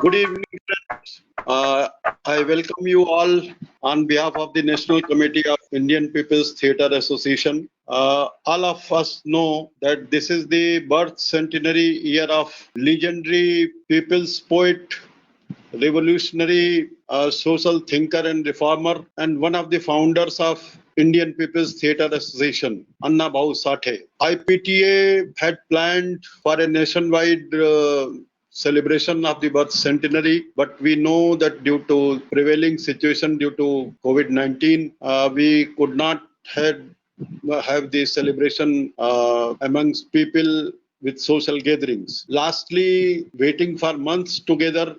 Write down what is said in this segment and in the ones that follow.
Good evening, friends. I welcome you all on behalf of the National Committee of Indian People's Theatre Association. All of us know that this is the birth centenary year of legendary people's poet, revolutionary social thinker and reformer, and one of the founders of Indian People's Theatre Association, Anna Bhau Sathe. IPTA had planned for a nationwide celebration of the birth centenary, but we know that due to prevailing situation due to COVID-19, we could not have the celebration amongst people with social gatherings. Lastly, waiting for months together,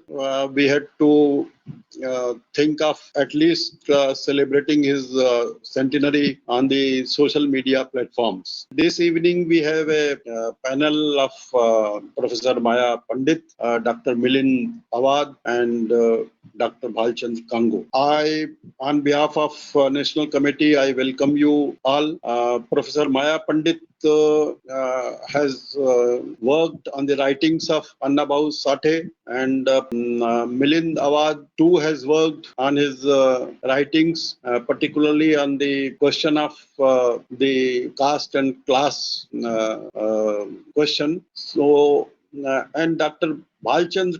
we had to think of at least celebrating his centenary on the social media platforms. This evening, we have a panel of Professor Maya Pandit, Dr. Milind, Awad, and Dr. Bhalchand Kango. On behalf of National Committee, I welcome you all. Professor Maya Pandit has worked on the writings of Anna Bhau Sathe, and Milind Awad too has worked on his writings, particularly on the question of the caste and class question. So, and Dr. Bhalchand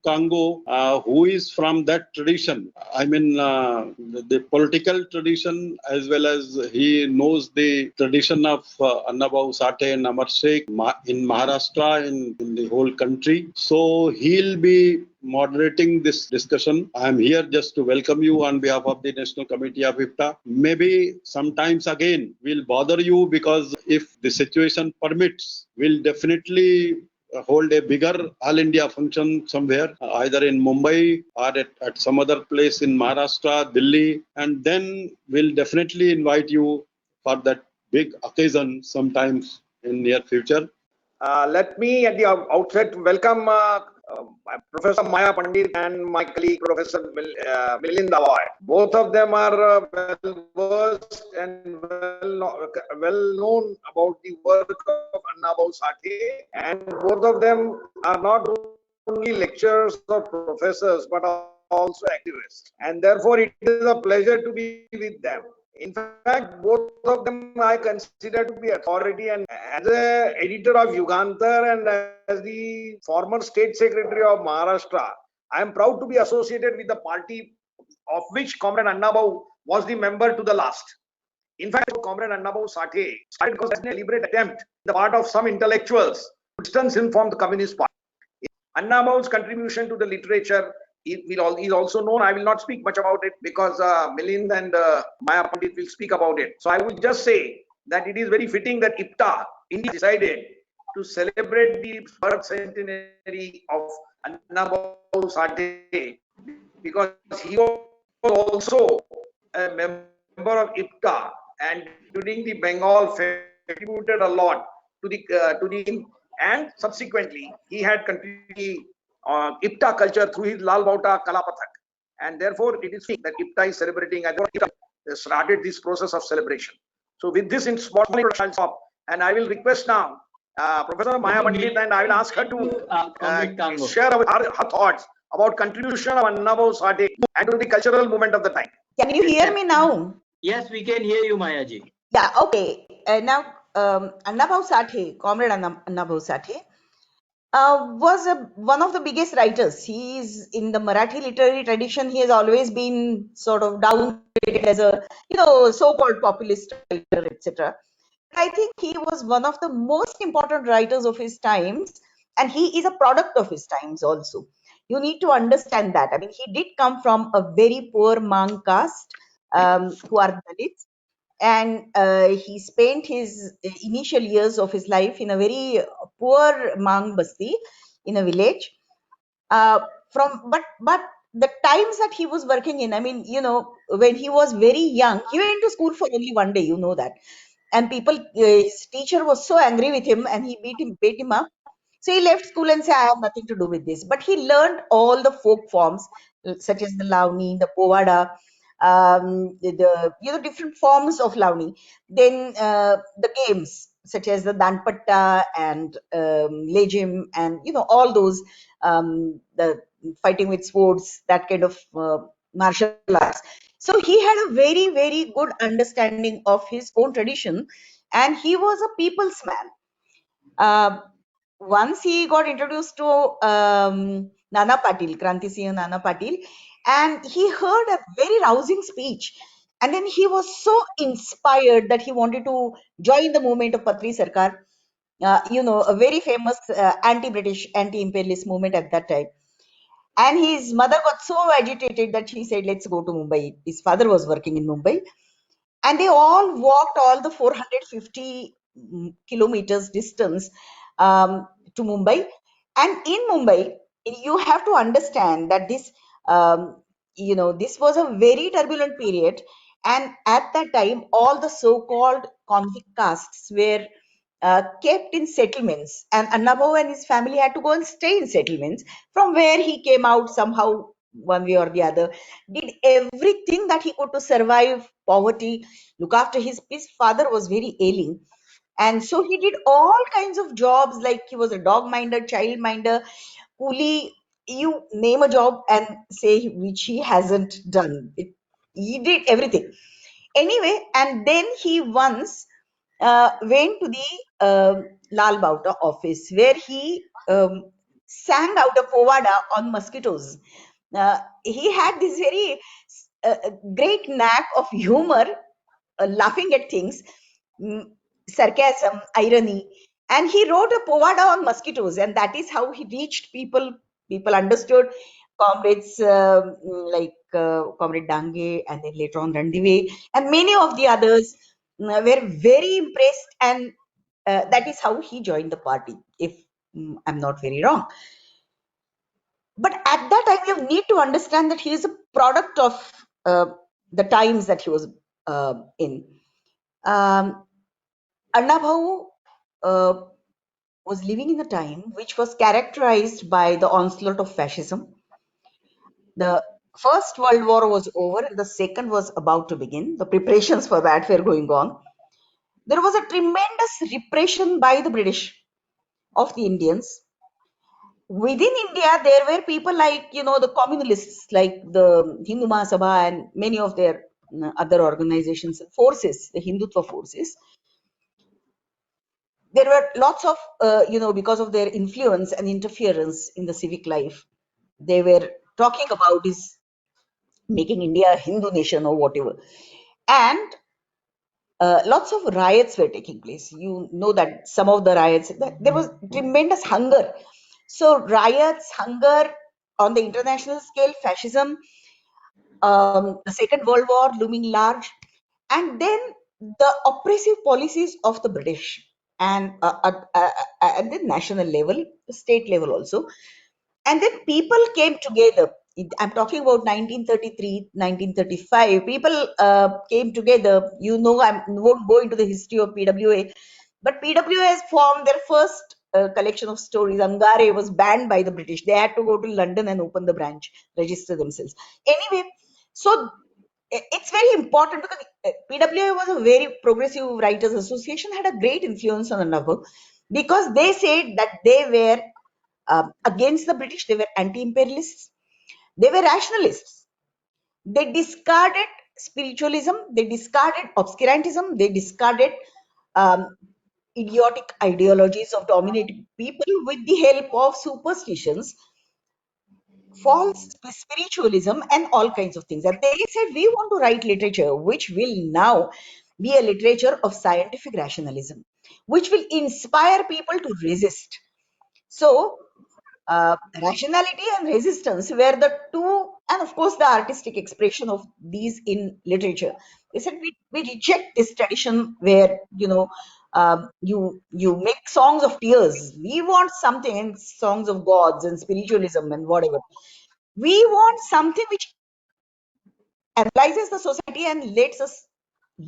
Kango, who is from that tradition. I mean, the political tradition, as well as he knows the tradition of Anna Bhau Sathe and Amar Sheikh in Maharashtra, in the whole country. So he'll be moderating this discussion. I'm here just to welcome you on behalf of the National Committee of IPTA. Maybe sometimes again we'll bother you, because if the situation permits, we'll definitely hold a bigger All India function somewhere, either in Mumbai or at some other place in Maharashtra, Delhi, and then we'll definitely invite you for that big occasion sometimes in near future. Let me at the outset welcome Professor Maya Pandit and my colleague Professor Milind Awad. Both of them are well versed and well known about the work of Anna Bhau Sathe, and both of them are not only lecturers or professors but also activists, and therefore it is a pleasure to be with them. In fact, both of them I consider to be authority, and as an editor of Yugantar and as the former state secretary of Maharashtra, I am proud to be associated with the party of which Comrade Anna Bhau was the member to the last. In fact, Comrade Anna Bhau Sathe started because of a deliberate attempt on the part of some intellectuals to distance him from the Communist Party. Anna Bhau's contribution to the literature is also known. I will not speak much about it because Milind and Maya Pandit will speak about it. So I will just say that it is very fitting that IPTA India decided to celebrate the birth centenary of Anna Bhau Sathe, because he was also a member of IPTA, and during the Bengal contributed a lot to the and subsequently he had contributed IPTA culture through his Lal Bauta Kalapathak, and therefore it is that IPTA is celebrating, and started this process of celebration. So with this in small stop, and I will request now Professor Maya Pandit, and I will ask her to share her thoughts about contribution of Anna Bhau Sathe and to the cultural movement of the time. Can you hear me now? Yes, we can hear you, Maya ji. Yeah, okay. Now, Anna Bhau Sathe, Comrade Anna Bhau Sathe, was one of the biggest writers. He is in the Marathi literary tradition. He has always been sort of downgraded as a so-called populist writer, etc. I think he was one of the most important writers of his times, and he is a product of his times also. You need to understand that. I mean, he did come from a very poor Mang caste, who are Dalits, and he spent his initial years of his life in a very poor Mang Basti in a village. But the times that he was working in, I mean, when he was very young, he went to school for only one day, that. And his teacher was so angry with him, and he beat him up. So he left school and said, I have nothing to do with this. But he learned all the folk forms, such as the Lavani, the Povada, the different forms of Lavani. Then the games, such as the Danpatta and Lejim and all those the fighting with swords, that kind of martial arts. So he had a very, very good understanding of his own tradition, and he was a people's man. Once he got introduced to Nana Patil, Kranti Singh Nana Patil, and he heard a very rousing speech. And then he was so inspired that he wanted to join the movement of Patri Sarkar, a very famous anti-British, anti-imperialist movement at that time. And his mother got so agitated that she said, "Let's go to Mumbai." His father was working in Mumbai. And they all walked all the 450 kilometers distance to Mumbai. And in Mumbai, you have to understand that this was a very turbulent period. And at that time, all the so-called convict castes were kept in settlements, and Anna Bhau and his family had to go and stay in settlements, from where he came out somehow, one way or the other, did everything that he could to survive poverty, look after his father was very ailing. And so he did all kinds of jobs, like he was a dog minder, child minder, coolie, you name a job and say which he hasn't done. He did everything. Anyway, and then he once went to the Lal Bauta office, where he sang out a povada on mosquitoes. He had this very great knack of humor, laughing at things, mm, sarcasm, irony, and he wrote a povada on mosquitoes, and that is how he reached people. People understood. Comrades like Comrade Dange, and then later on Randive, and many of the others were very impressed, and that is how he joined the party, if I'm not very wrong. But at that time, you need to understand that he is a product of the times that he was in. Um, Anna Bhau was living in a time which was characterized by the onslaught of fascism. The First World War was over, and the second was about to begin. The preparations for that were going on. There was a tremendous repression by the British of the Indians. Within India, there were people like, the communalists, like the Hindu Mahasabha and many of their other organizations and forces, the Hindutva forces. There were lots of, because of their influence and interference in the civic life, they were talking about is making India a Hindu nation or whatever. And lots of riots were taking place. You know that some of the riots, there was tremendous hunger. So riots, hunger on the international scale, fascism, the Second World War looming large, and then the oppressive policies of the British, and at the national level, state level also. And then people came together. I'm talking about 1933, 1935. People came together. I won't go into the history of PWA, but PWA has formed their first collection of stories. Angare was banned by the British. They had to go to London and open the branch, register themselves. Anyway, so it's very important, because PWA was a very progressive writers association, had a great influence on Anna Bhau, because they said that they were against the British, they were anti-imperialists, they were rationalists. They discarded spiritualism, they discarded obscurantism, they discarded um, idiotic ideologies of dominating people with the help of superstitions, false spiritualism, and all kinds of things. And they said, we want to write literature which will now be a literature of scientific rationalism, which will inspire people to resist. So, rationality and resistance were the two, and of course, the artistic expression of these in literature. They said, we reject this tradition where, you make songs of tears. We want something, and songs of gods and spiritualism and whatever. We want something which analyzes the society and lets us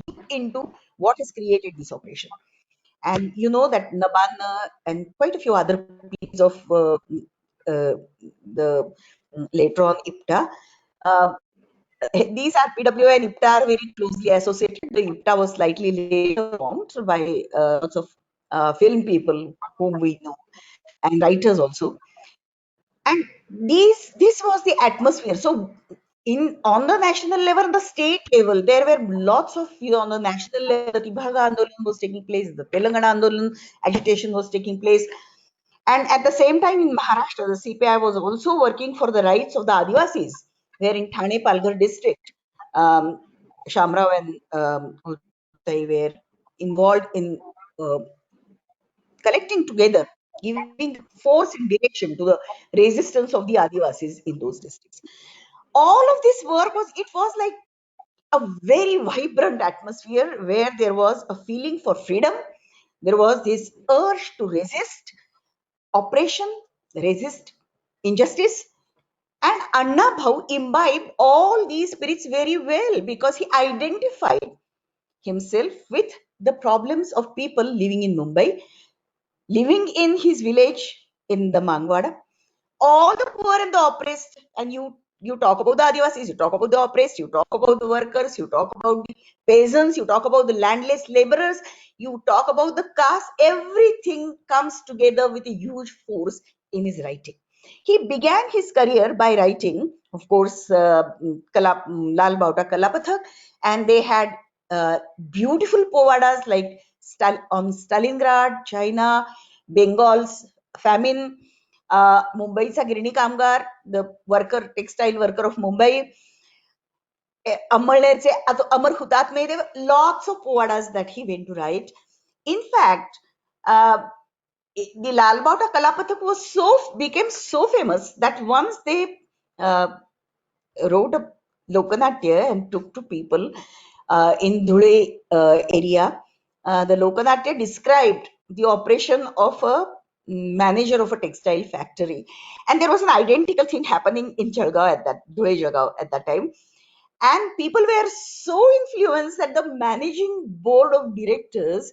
look into what has created this oppression. And you know that Nabana and quite a few other pieces of the later on IPTA, uh, these are PWA and IPTA are very closely associated. The IPTA was slightly later formed by lots of film people whom we know, and writers also. And this was the atmosphere. So in on the national level, the state level, there were lots of, on the national level, the Tibhaga Andolan was taking place, the Telangana Andolan agitation was taking place. And at the same time in Maharashtra, the CPI was also working for the rights of the Adivasis, where in Thane Palghar district, Shamrao and they were involved in uh, collecting together, giving force and direction to the resistance of the Adivasis in those districts. All of this work was like a very vibrant atmosphere where there was a feeling for freedom. There was this urge to resist oppression, resist injustice. And Anna Bhau imbibed all these spirits very well because he identified himself with the problems of people living in Mumbai, living in his village in the Mangwada, all the poor and the oppressed. And you talk about the Adivasis, you talk about the oppressed, you talk about the workers, you talk about the peasants, you talk about the landless laborers, you talk about the caste. Everything comes together with a huge force in his writing. He began his career by writing, of course, Lal Bauta Kalapathak, and they had beautiful povadas like on Stalingrad, China, Bengal's famine, मुंबईचा गिरणी कामगार, the worker, textile worker of Mumbai, अमळनेरचे Amar हुतात्मे. There were lots of povadas that he went to write. In fact, the Lal Bauta Kalapathak became so famous that once they uh, wrote a Lokanatya and took to people in Dhule area. The Lokanatya described the operation of a manager of a textile factory. And there was an identical thing happening in Jalgaon Dhule Jalgaon at that time. And people were so influenced that the managing board of directors,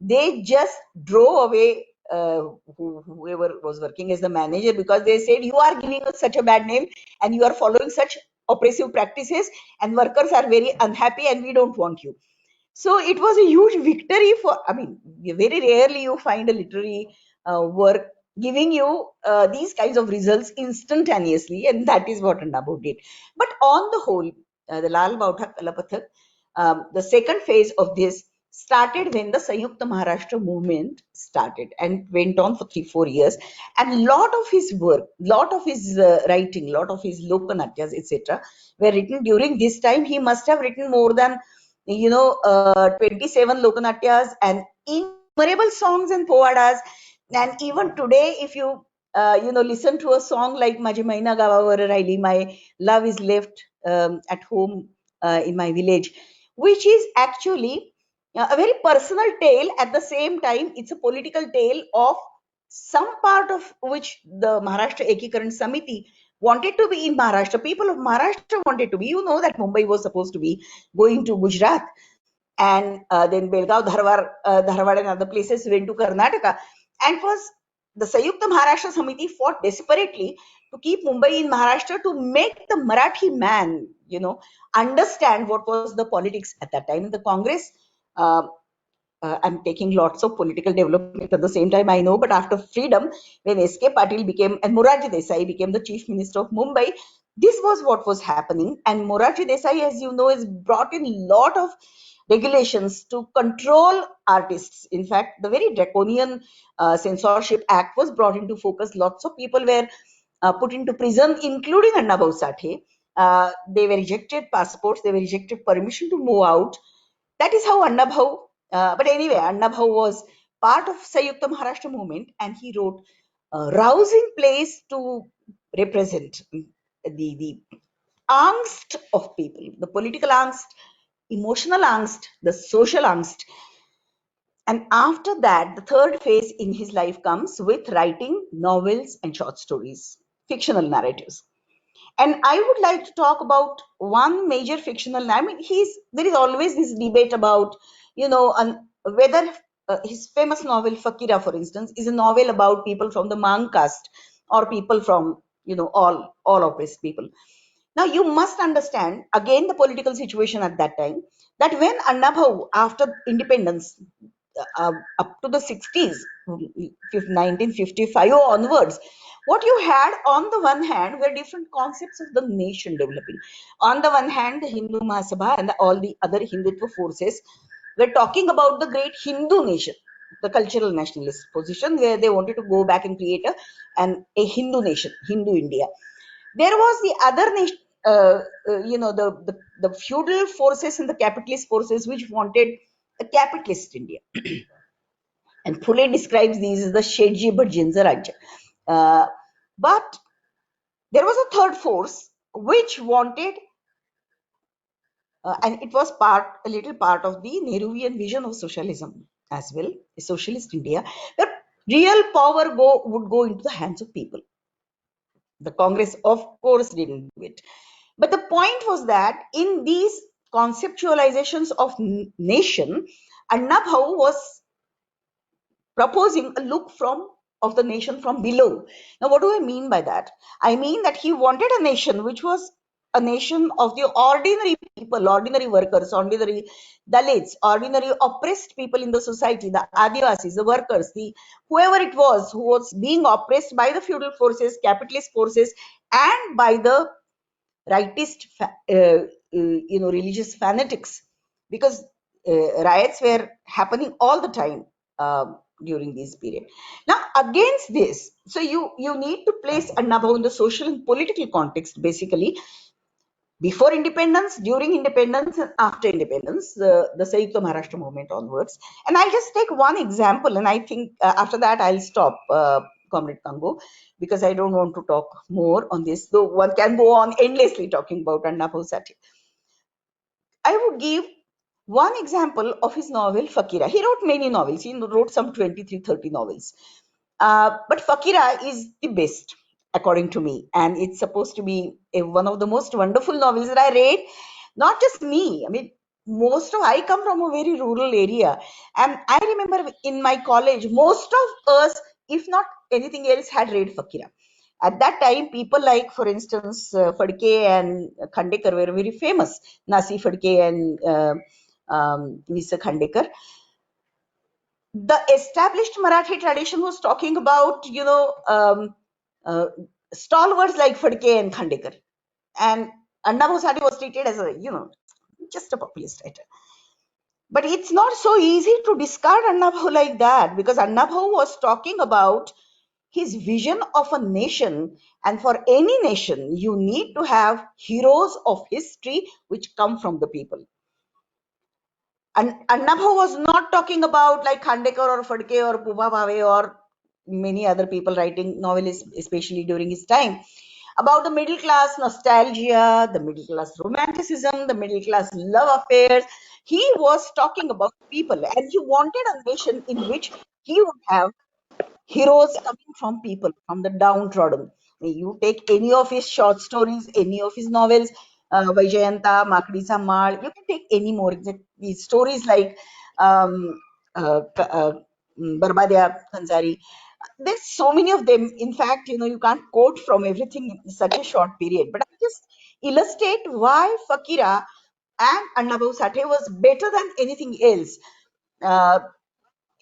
they just drove away whoever was working as the manager, because they said, you are giving us such a bad name and you are following such oppressive practices, and workers are very unhappy and we don't want you. So it was a huge victory for, I mean, very rarely you find a literary work giving you these kinds of results instantaneously, and that is what Anna Bhau did. But on the whole, the Lal Bauta Kalapathak, the second phase of this started when the Sanyukta Maharashtra movement started and went on for 3-4 years. And lot of his work, lot of his writing, lot of his Lokanatyas, etc., were written during this time. He must have written more than 27 Lokanatyas and innumerable songs and povadas. And even today, if you listen to a song like Maji Maina Gavavar Raili, my love is left at home in my village, which is actually a very personal tale. At the same time, it's a political tale of some part of which the Maharashtra Ekikaran Samiti wanted to be in Maharashtra. People of Maharashtra wanted to be. You know that Mumbai was supposed to be going to Gujarat, and then Belgaum, Dharwad and other places went to Karnataka. And was the Sayukta Maharashtra Samiti fought desperately to keep Mumbai in Maharashtra, to make the Marathi man, understand what was the politics at that time. The Congress, uh, I'm taking lots of political development at the same time, I know, but after freedom, when S.K. Patil became, and Morarji Desai became the chief minister of Mumbai, this was what was happening. And Morarji Desai, as you know, has brought in a lot of regulations to control artists. In fact, the very draconian censorship act was brought into focus. Lots of people were put into prison, including Anna Bhau Sathe. They were rejected passports, they were rejected permission to move out. That is how Anna Bhau, but anyway, Anna Bhau was part of Sayukta Maharashtra movement, and he wrote a rousing plays to represent the angst of people, the political angst, emotional angst, the social angst. And after that, the third phase in his life comes with writing novels and short stories, fictional narratives. And I would like to talk about one major fictional. I mean, there is always this debate about, whether his famous novel Fakira, for instance, is a novel about people from the Mang caste or people from, all oppressed people. Now, you must understand again the political situation at that time, that when Anna Bhau, after independence, up to the 60s, 1955 onwards, what you had on the one hand were different concepts of the nation developing. On the one hand, the Hindu Mahasabha and all the other Hindutva forces were talking about the great Hindu nation, the cultural nationalist position, where they wanted to go back and create a Hindu nation, Hindu India. There was the other nation, the feudal forces and the capitalist forces which wanted a capitalist India. And Phule describes these as the Shedji Bhajinza Rajya. But there was a third force which wanted, and it was a little part of the Nehruvian vision of socialism as well, a socialist India, where real power would go into the hands of people. The Congress, of course, didn't do it. But the point was that in these conceptualizations of nation, Anna Bhau was proposing a look of the nation from below. Now, what do I mean by that? I mean that he wanted a nation which was a nation of the ordinary people, ordinary workers, ordinary Dalits, ordinary oppressed people in the society, the Adivasis, the workers, the whoever it was who was being oppressed by the feudal forces, capitalist forces, and by the rightist, religious fanatics, because riots were happening all the time during this period. Now, against this, so you need to place Anna Bhau in the social and political context, basically, before independence, during independence, and after independence, the Sayukta Maharashtra movement onwards. And I'll just take one example, and I think after that I'll stop, Comrade Kango, because I don't want to talk more on this, though one can go on endlessly talking about Anna Bhau Sathe. I would give one example of his novel Fakira. He wrote many novels. He wrote some 23, 30 novels. But Fakira is the best, according to me. And it's supposed to be one of the most wonderful novels that I read. Not just me. I mean, I come from a very rural area. And I remember in my college, most of us, if not anything else, had read Fakira. At that time, people like, for instance, Phadke and Khandekar were very famous. Nasi Phadke and Mr. Khandekar. The established Marathi tradition was talking about, stalwarts like Phadke and Khandekar. And Anna Bhau Sathe was treated as just a populist writer. But it's not so easy to discard Anna Bhau like that, because Anna Bhau was talking about his vision of a nation, and for any nation you need to have heroes of history which come from the people. And Anna Bhau was not talking about like Khandekar or Phadke or Puba Bhave or many other people writing novels, especially during his time, about the middle class nostalgia, the middle class romanticism, the middle class love affairs. He was talking about people, and he wanted a nation in which he would have heroes coming from people, from the downtrodden. You take any of his short stories, any of his novels, Vaijayanta, Makdicha Mal, you can take any more. These stories like Barbadya Khanzari. There's so many of them. In fact, you can't quote from everything in such a short period. But I just illustrate why Fakira and Anna Bhau Sathe was better than anything else. Uh,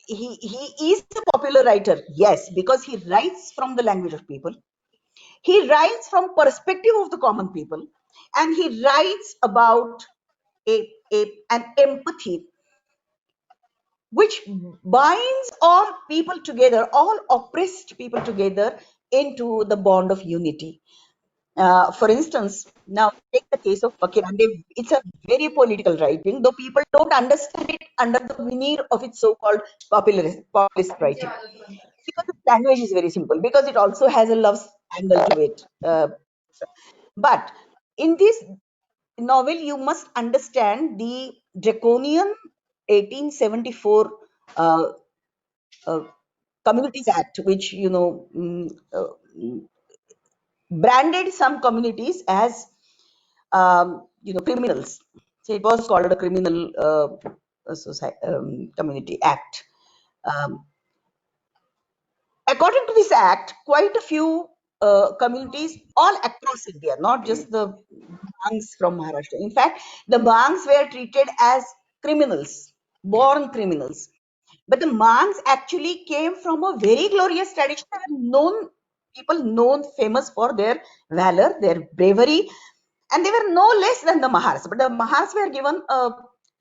he is a popular writer, yes, because he writes from the language of people. He writes from perspective of the common people, and he writes about an empathy which binds all people together, all oppressed people together into the bond of unity. For instance, now take the case of Fakir. It's a very political writing, though people don't understand it under the veneer of its so-called populist writing. Because the language is very simple, because it also has a love angle to it. But in this novel, you must understand the draconian 1874 uh, uh, Communities Act, which branded some communities as criminals. So it was called a criminal community act. Um, According to this act, quite a few communities all across India, not just the Bangs from Maharashtra. In fact, the Bangs were treated as criminals, born criminals. But the monks actually came from a very glorious tradition. They were known people, known famous for their valor, their bravery, and they were no less than the Mahars. But the Mahars were given a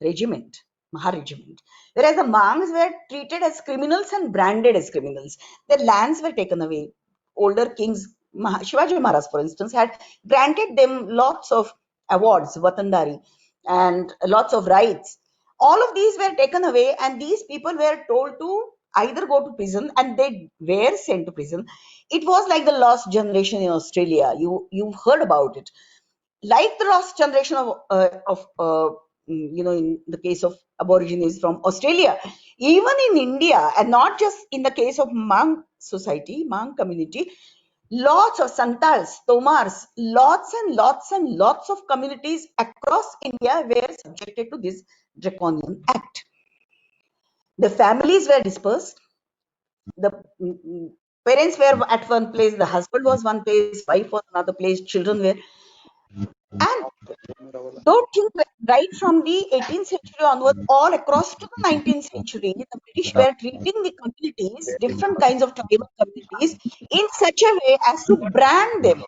regiment, Mahar regiment, whereas the monks were treated as criminals and branded as criminals. Their lands were taken away. Older kings, Shivaji Maharaj, for instance, had granted them lots of awards, Vatandari, and lots of rights. All of these were taken away, and these people were told to either go to prison, and they were sent to prison. It was like the lost generation in Australia. You've heard about it, like the lost generation of in the case of aborigines from Australia, even in India, and not just in the case of Mang society, Mang community, lots of Santals, Tomars, lots of communities across India were subjected to this draconian act. The families were dispersed. The parents were at one place, the husband was one place, wife was another place, children were. And don't think that right from the 18th century onwards, all across to the 19th century, the British were treating the communities, different kinds of tribal communities, in such a way as to brand them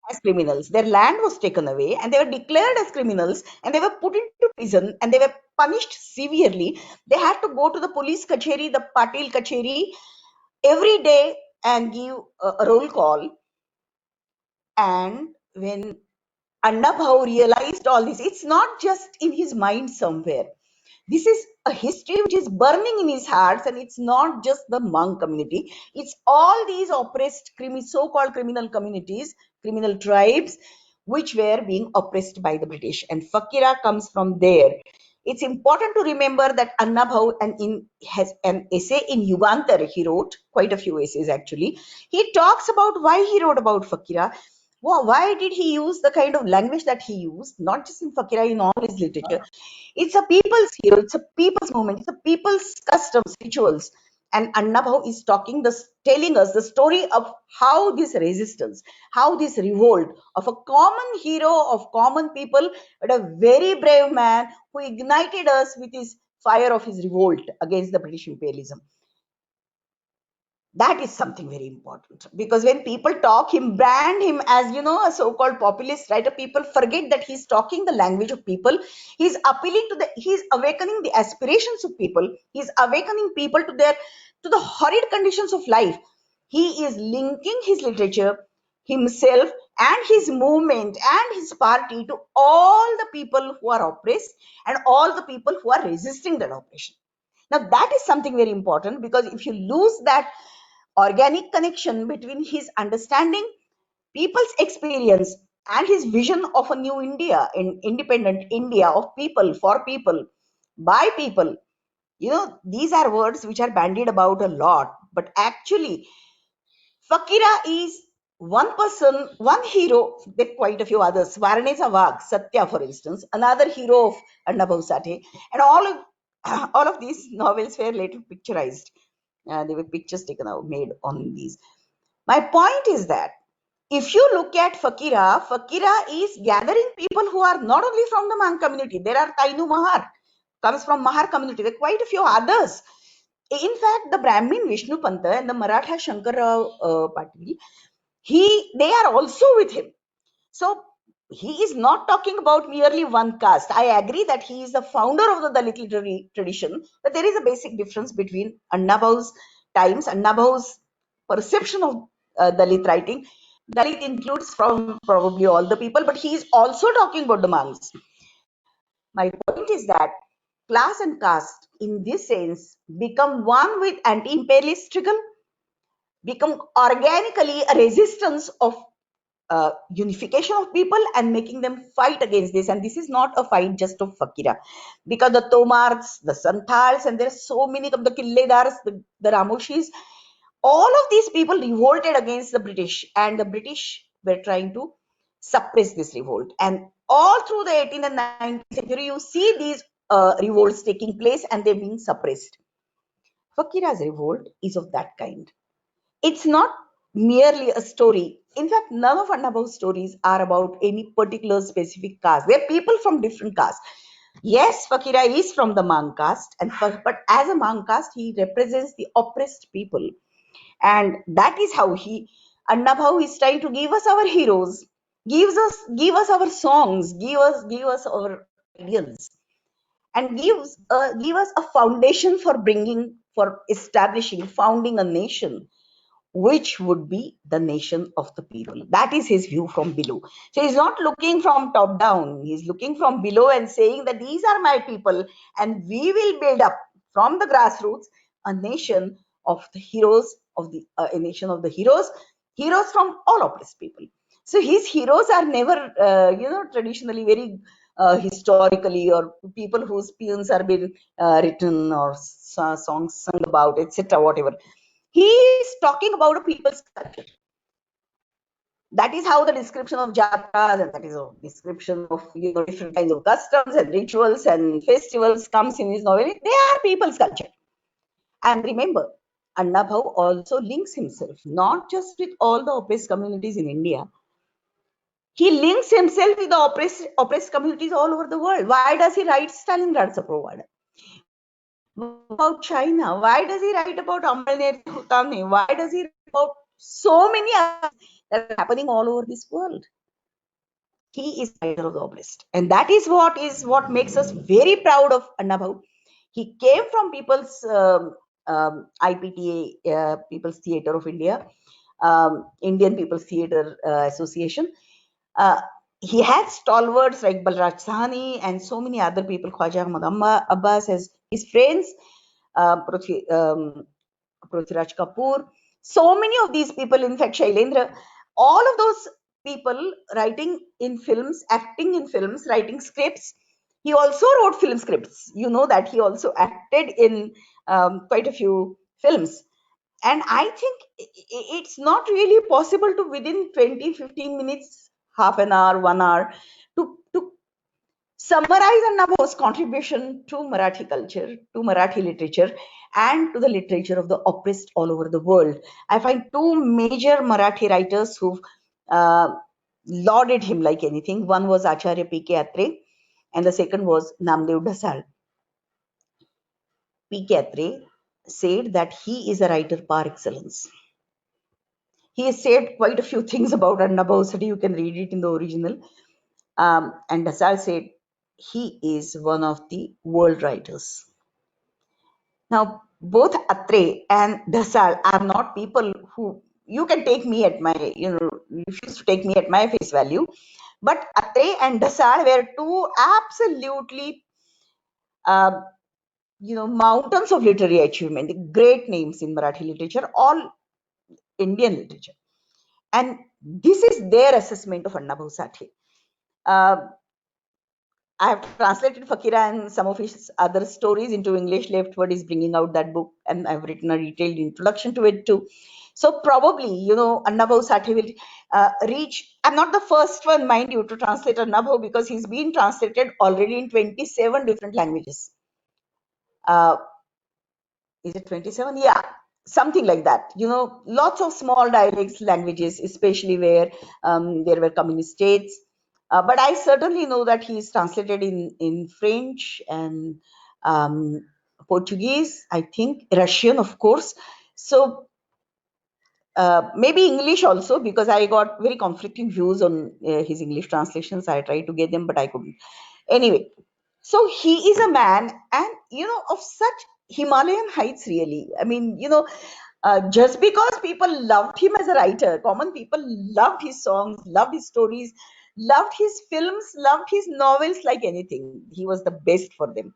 as criminals. Their land was taken away and they were declared as criminals and they were put into prison and they were punished severely. They had to go to the police kacheri, the Patil kacheri, every day and give a roll call. And when Anna Bhau realized all this, it's not just in his mind somewhere. This is a history which is burning in his heart, and it's not just the monk community. It's all these oppressed, so-called criminal communities, criminal tribes, which were being oppressed by the British. And Fakira comes from there. It's important to remember that Anna Bhau has an essay in Yugantar. He wrote quite a few essays actually. He talks about why he wrote about Fakira. Why did he use the kind of language that he used, not just in Fakira, in all his literature? It's a people's hero, it's a people's movement, it's a people's customs, rituals. And Anna Bhau is telling us the story of how this resistance, how this revolt of a common hero of common people, but a very brave man who ignited us with his fire of his revolt against the British imperialism. That is something very important, because when people talk him, brand him as a so-called populist writer, people forget that he's talking the language of people. He's appealing to he's awakening the aspirations of people. He's awakening people to the horrid conditions of life. He is linking his literature, himself, and his movement and his party to all the people who are oppressed and all the people who are resisting that oppression. Now that is something very important, because if you lose that organic connection between his understanding, people's experience, and his vision of a new India, an independent India of people, for people, by people. These are words which are bandied about a lot, but actually, Fakira is one person, one hero. There are quite a few others. Varanesa Vag, Satya, for instance, another hero of Anna Bhau Sathe, and all of these novels were later picturized. There were pictures taken out, made on these. My point is that if you look at Fakira, Fakira is gathering people who are not only from the Mang community. There are Tainu Mahar, comes from Mahar community. There are quite a few others. In fact, the Brahmin Vishnu Panta and the Maratha Shankar Rao Patil, they are also with him. So he is not talking about merely one caste. I agree that he is the founder of the Dalit literary tradition, but there is a basic difference between Anna Bhau's times, Anna Bhau's perception of Dalit writing. Dalit includes from probably all the people, but he is also talking about the monks. My point is that class and caste, in this sense, become one with anti-imperialist struggle, become organically a resistance of unification of people and making them fight against this. And this is not a fight just of Fakira, because the Tomars, the Santals, and there are so many of the Killedars, the Ramoshis, all of these people revolted against the British, and the British were trying to suppress this revolt. And all through the 18th and 19th century, you see these revolts taking place and they're being suppressed. Fakira's revolt is of that kind. It's not merely a story. In fact, none of Anna Bhau's stories are about any particular specific caste. They're people from different castes. Yes, Fakira is from the Mang caste, but as a Mang caste, he represents the oppressed people, and that is how Anna Bhau is trying to give us our heroes, give us our songs, give us our ideals, and give us a foundation for establishing, founding a nation which would be the nation of the people. That is his view from below. So he's not looking from top down, he's looking from below and saying that these are my people, and we will build up from the grassroots a nation of the heroes, a nation of the heroes from all oppressed people. So his heroes are never, traditionally very historically, or people whose peons are been written, or songs sung about, etc., whatever. He is talking about a people's culture. That is how the description of jatras, and that is a description of different kinds of customs and rituals and festivals comes in his novel. They are people's culture. And remember, Anna Bhau also links himself not just with all the oppressed communities in India. He links himself with the oppressed communities all over the world. Why does he write Stalingrad Saprovada? About China? Why does he write about Amalner Hutane? Why does he write about so many others that are happening all over this world? He is the writer of the oppressed, and that is what makes us very proud of Anna Bhau. He came from IPTA, People's Theatre of India, Indian People's Theatre Association. Uh, he had stalwarts like Balraj Sahani and so many other people. Khwaja Ahmad Abbas has his friends, Prithviraj Kapoor. So many of these people, in fact, Shailendra, all of those people writing in films, acting in films, writing scripts. He also wrote film scripts. You know that he also acted in quite a few films. And I think it's not really possible to, within 20, 15 minutes, half an hour, 1 hour, to summarize Anna Bhau's contribution to Marathi culture, to Marathi literature, and to the literature of the oppressed all over the world. I find two major Marathi writers who've uh, lauded him like anything. One was Acharya P.K. Atre, and the second was Namdev Dhasal. P.K. Atre said that he is a writer par excellence. He has said quite a few things about Anna Bhau Sathe. You can read it in the original. And Dhasal said he is one of the world writers. Now, both Atre and Dhasal are not people who you can take me at my, refuse to take me at my face value. But Atre and Dhasal were two absolutely, mountains of literary achievement, great names in Marathi literature, all Indian literature. And this is their assessment of Anna Bhau Sathe. I have translated Fakira and some of his other stories into English. Leftward is bringing out that book, and I've written a detailed introduction to it too. So probably, Anna Bhau Sathe will reach. I'm not the first one, mind you, to translate Anna Bhau, because he's been translated already in 27 different languages. Is it 27? Yeah, something like that. Lots of small dialects, languages, especially where there were communist states. But I certainly know that he is translated in French and Portuguese, I think, Russian, of course. So maybe English also, because I got very conflicting views on his English translations. I tried to get them, but I couldn't. Anyway, so he is a man, and of such Himalayan heights, really. I mean, just because people loved him as a writer, common people loved his songs, loved his stories, loved his films, loved his novels like anything. He was the best for them.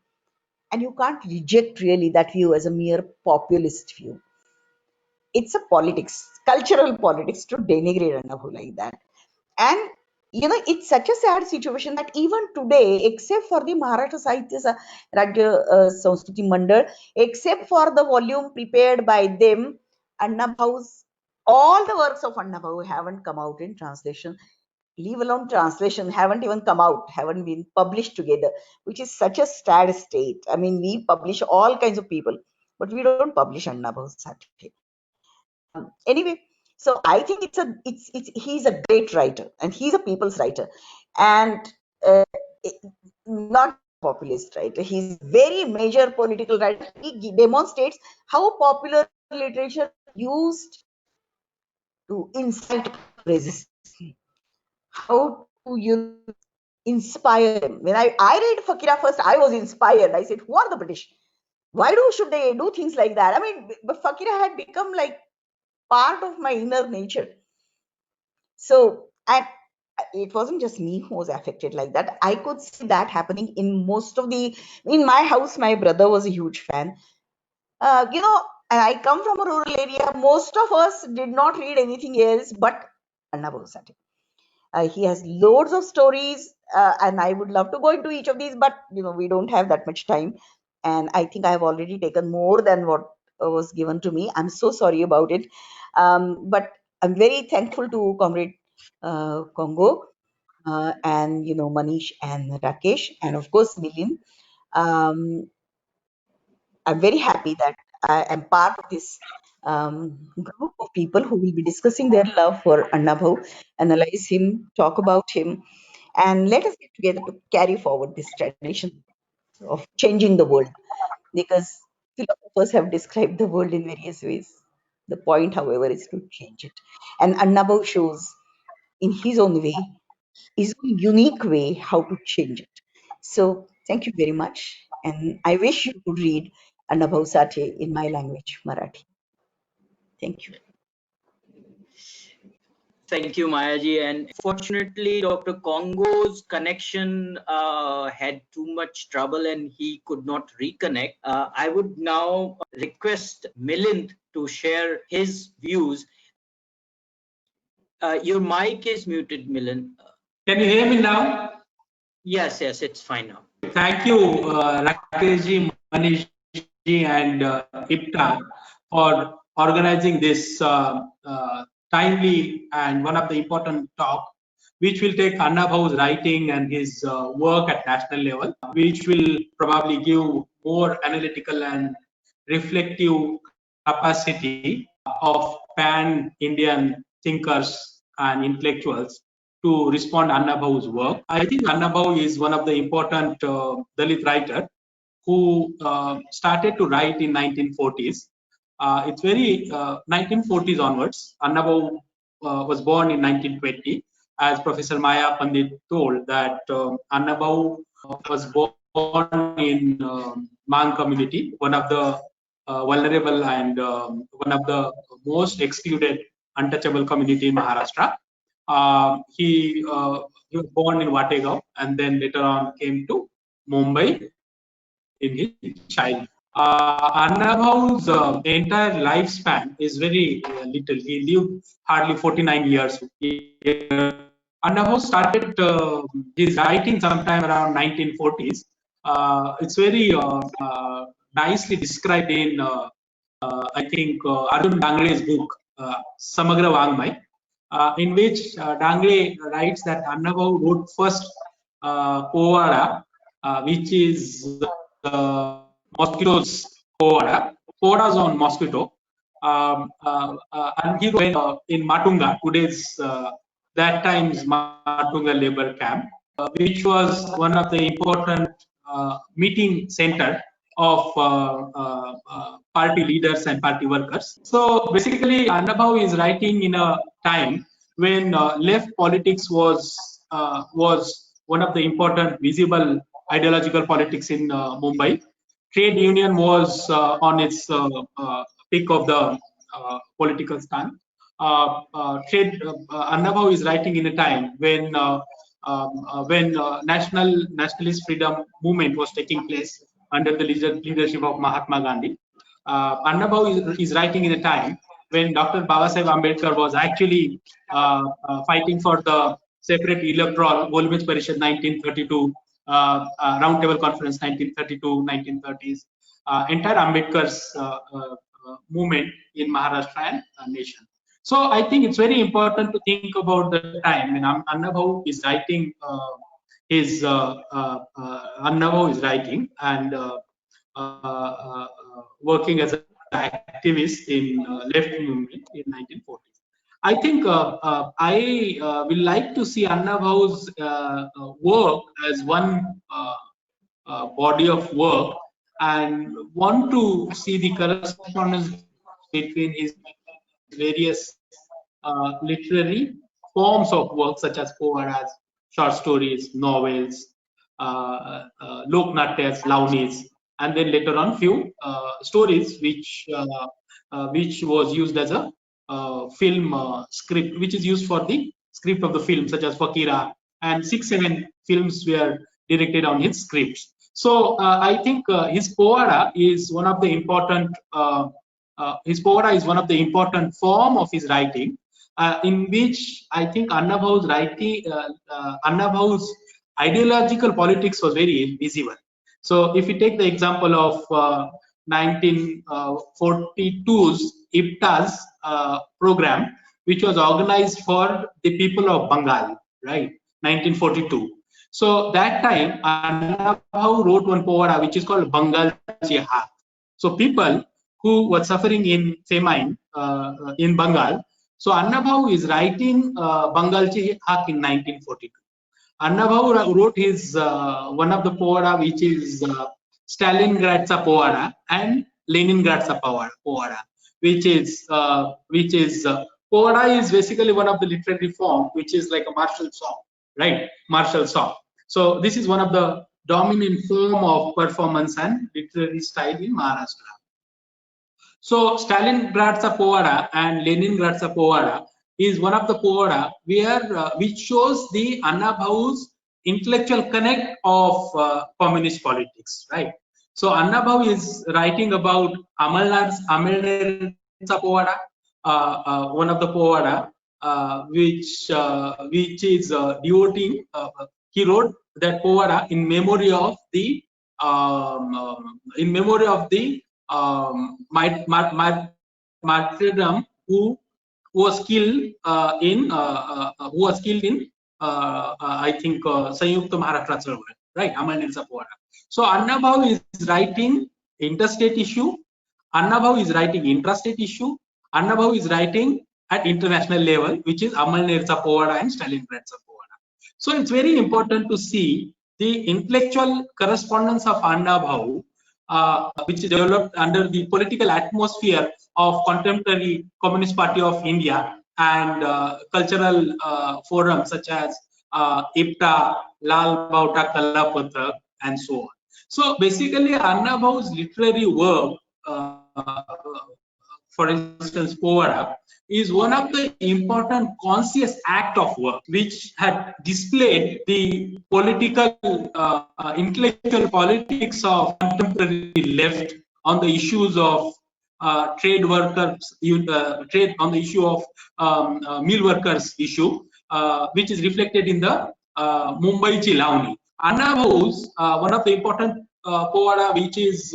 And you can't reject really that view as a mere populist view. It's a politics, cultural politics, to denigrate Anna Bhau like that. And it's such a sad situation that even today, except for the Maharashtra Sahitya Rajya Sanskruti Mandal, except for the volume prepared by them, Anna Bhau's, all the works of Anna Bhau haven't come out in translation. Leave alone translation, haven't even come out, haven't been published together, which is such a sad state. I mean, we publish all kinds of people, but we don't publish Anna Bhau Sathe. Anyway, so I think he's a great writer, and he's a people's writer, and uh, not populist writer. He's very major political writer. He demonstrates how popular literature used to incite resistance, how to inspire them. When I read Fakira first, I was inspired. I said, who are the British? Why should they do things like that? I mean, but Fakira had become like part of my inner nature. So, and it wasn't just me who was affected like that. I could see that happening in in my house. My brother was a huge fan. And I come from a rural area. Most of us did not read anything else but Anna Bhau Sathe. He has loads of stories, and I would love to go into each of these, but we don't have that much time. And I think I have already taken more than what was given to me. I'm so sorry about it. But I'm very thankful to Comrade Congo and Manish and Rakesh, and of course Milind. Um, I'm very happy that I am part of this group of people who will be discussing their love for Anna Bhau, analyze him, talk about him, and let us get together to carry forward this tradition of changing the world. Because philosophers have described the world in various ways. The point, however, is to change it. And Anna Bhau shows in his own way, his own unique way, how to change it. So thank you very much. And I wish you could read Anna Bhau Sathe in my language, Marathi. Thank you. Thank you, Mayaji. And fortunately, Dr. Congo's connection had too much trouble and he could not reconnect. I would now request Milind to share his views. Your mic is muted, Milind. Can you hear me now? Yes, it's fine now. Thank you, Rakeshji, Manishji, and IPTA for organizing this timely and one of the important talk, which will take Anna Bhau's writing and his work at national level, which will probably give more analytical and reflective capacity of pan-Indian thinkers and intellectuals to respond Anna Bhau's work. I think Anna Bhau is one of the important Dalit writer who started to write in 1940s. It's very 1940s onwards. Anna Bhau was born in 1920. As Professor Maya Pandit told that Anna Bhau was born in Mang community, one of the vulnerable and one of the most excluded, untouchable community in Maharashtra. He was born in Wategaon and then later on came to Mumbai in his childhood. Anna Bhau's entire lifespan is very little. He lived hardly 49 years. Anna Bhau started his writing sometime around 1940s. It's very nicely described in, I think, Arjun Dangle's book, Samagra Vangmay, in which Dangle writes that Anna Bhau wrote first Povada, which is mosquitoes Povada, Povadas on mosquito. And he went in Matunga, today's that time's Matunga labor camp, which was one of the important meeting center of party leaders and party workers. So basically, Anna Bhau is writing in a time when left politics was one of the important visible ideological politics in Mumbai. Trade union was on its peak of the political stand. Anna Bhau is writing in a time when nationalist freedom movement was taking place under the leadership of Mahatma Gandhi. Anna Bhau is writing in a time when Dr. Babasaheb Ambedkar was actually fighting for the separate electoral Golmich Parishad 1932, Roundtable Conference 1932-1930s, entire Ambedkar's movement in Maharashtra and nation. So I think it's very important to think about the time when Anna Bhau is writing Anna Bhau is writing and working as an activist in left movement in 1940s. I think I will like to see Anna Bhau's work as one body of work and want to see the correspondence between his various literary forms of work such as poemas, short stories, novels, loknatyas, launis, and then later on few stories which was used as a film script, which is used for the script of the film, such as Fakira, and 6-7 films were directed on his scripts. So I think his Povada is one of the important form of his writing, in which I think Anna Bhau's writing, Anna Bhau's ideological politics was very visible. So if you take the example of 1942's IPTA's program, which was organized for the people of Bengal, right, 1942. So that time, Anna Bhau wrote one povada which is called Bengal Jihad. So people who were suffering in famine in Bengal. So Anna Bhau is writing Bengal Jihad in 1942. Anna Bhau wrote his one of the povada which is Stalingradsa povada and Leningradsa povada, which is povada is basically one of the literary form which is like a martial song, right? Martial song. So this is one of the dominant form of performance and literary style in Maharashtra. So Stalingradsa povada and Leningradsa povada is one of the povada where which shows the Anna Bhau's intellectual connect of communist politics, right? So Anna Bhau is writing about Amalnersa povada, one of the povada which is devoting. He wrote that povada in memory of the martyrdom who was killed in I think Sanyukta Maharashtra Chळवळ, right? Amalnersa povada. So Anna Bhau is writing interstate issue. Anna Bhau is writing intrastate issue. Anna Bhau is writing at international level, which is Amalnersa povada and Stalingradsa povada. So it's very important to see the intellectual correspondence of Anna Bhau, which is developed under the political atmosphere of contemporary Communist Party of India and cultural forums such as IPTA, Lal Bauta Kalapatak, and so on. So basically, Anna Bhau's literary work, for instance, Povada, is one of the important conscious act of work which had displayed the political, intellectual politics of contemporary left on the issues of trade workers, trade on the issue of mill workers issue, which is reflected in the Mumbaichi Lavani. Anna Bhau's one of the important povada which is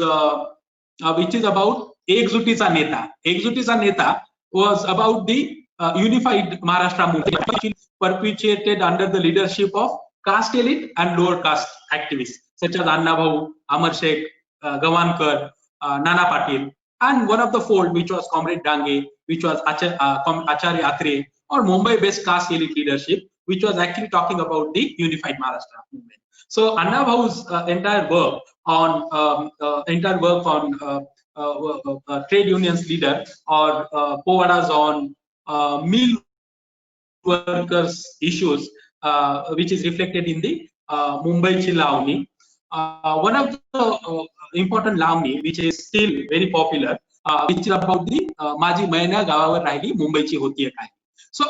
about Ekjutisa Neta. Ekjutisa Neta was about the unified Maharashtra movement, which perpetuated under the leadership of caste elite and lower caste activists such as Anna Bhau, Amar Sheikh, Gavankar, Nana Patil, and one of the fold which was Comrade Dange, which was Acharya Atre, or Mumbai-based caste elite leadership, which was actually talking about the unified Maharashtra movement. So Anna Bhau's entire work on trade unions leader or povadas on mill workers issues, which is reflected in the Mumbaichi Lavani. One of the important Lavani, which is still very popular, which is about the Maji Maina Gawavar Raili Mumbaichi Hotiye Kai. So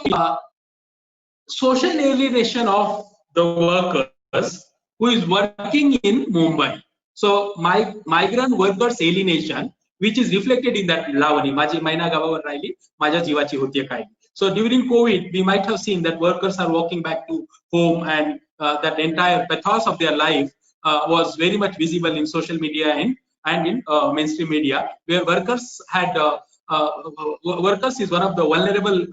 social alienation of the workers who is working in Mumbai. So migrant workers alienation, which is reflected in that Lavani, Maji Maina Gawavar Raili, Maja Jivachi Hotiye Kai. So during COVID, we might have seen that workers are walking back to home, and that entire pathos of their life was very much visible in social media and in mainstream media, where workers had workers is one of the vulnerable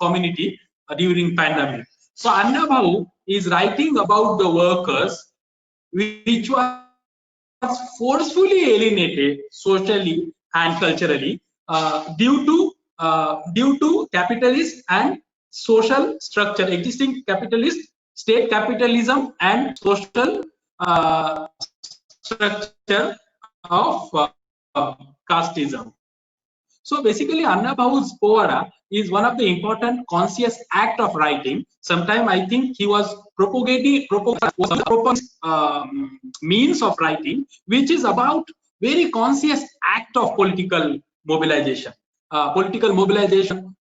community during pandemic. So Anna Bhau is writing about the workers which was forcefully alienated socially and culturally due to capitalist and social structure, existing capitalist state capitalism and social structure of casteism. So basically, Anna Bhau's Povara is one of the important conscious act of writing. Sometimes I think he was propagating means of writing, which is about very conscious act of political mobilization. Political mobilization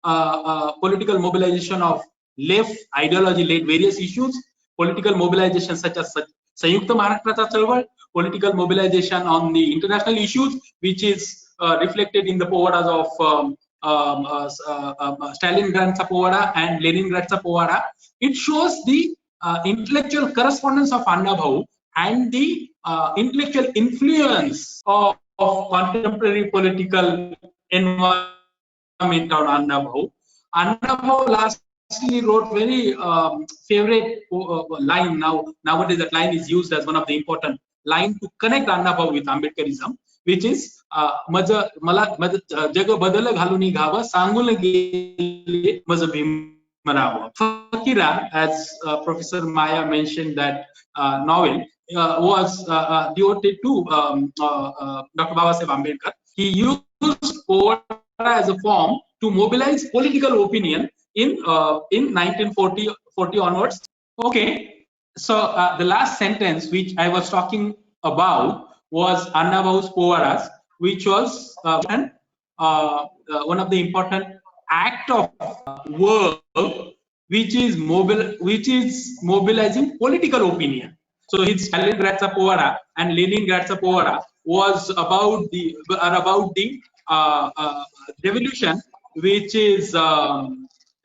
of left ideology-led various issues, political mobilization such as Sanyukta Maharashtra Chalwal, political mobilization on the international issues, which is reflected in the povadas of Stalingrad's Povada and Leningrad's Povada. It shows the intellectual correspondence of Anna Bhau and the intellectual influence of contemporary political environment on Anna Bhau. Anna Bhau lastly wrote very favorite line. Nowadays that line is used as one of the important line to connect Anna Bhau with Ambedkarism, which is मला जग बदल घालून घावं सांगून गेले मज Bhimrao. Fakira, as Professor Maya mentioned, that novel was devoted to Dr. Babasaheb Ambedkar. He used Povara as a form to mobilize political opinion in 1940 onwards. Okay, so the last sentence which I was talking about was Anna Bhau's Povaras, which was one of the important act of work which is mobilizing political opinion. So his Stalingrad's Povara and Leningrad's Povara was about the revolution, which is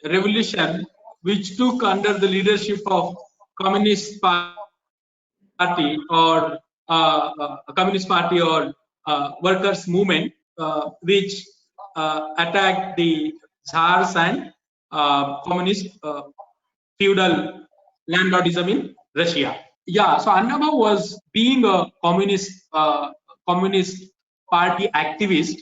revolution which took under the leadership of Communist Party or workers movement, which attacked the Tsars and communist feudal landlordism in Russia. Yeah, so Anna Bhau was being a communist party activist.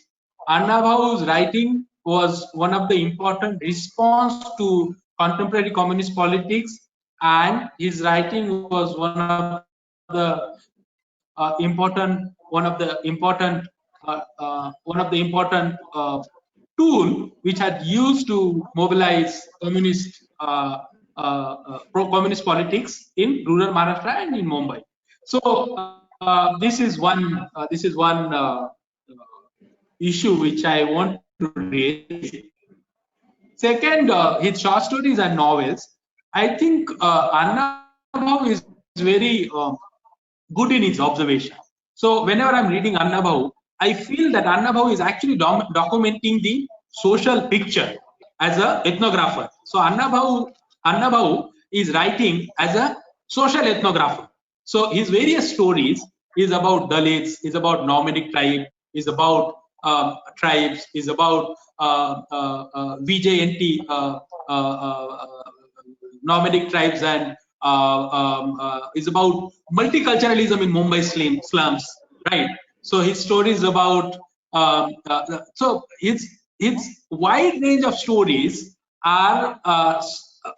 Anna Bhau's writing was one of the important response to contemporary communist politics, and his writing was one of the important tool which had used to mobilize communist pro-communist politics in rural Maharashtra and in Mumbai. So this is one issue which I want to raise. Second, his short stories and novels. I think Anna Bhau is very good in his observation. So whenever I'm reading Anna Bhau, I feel that Anna Bhau is actually documenting the social picture as an ethnographer. So Anna Bhau is writing as a social ethnographer. So his various stories is about Dalits, is about nomadic tribe, is about tribes, is about VJNT nomadic tribes, and is about multiculturalism in Mumbai slums, right? So his stories about so his wide range of stories are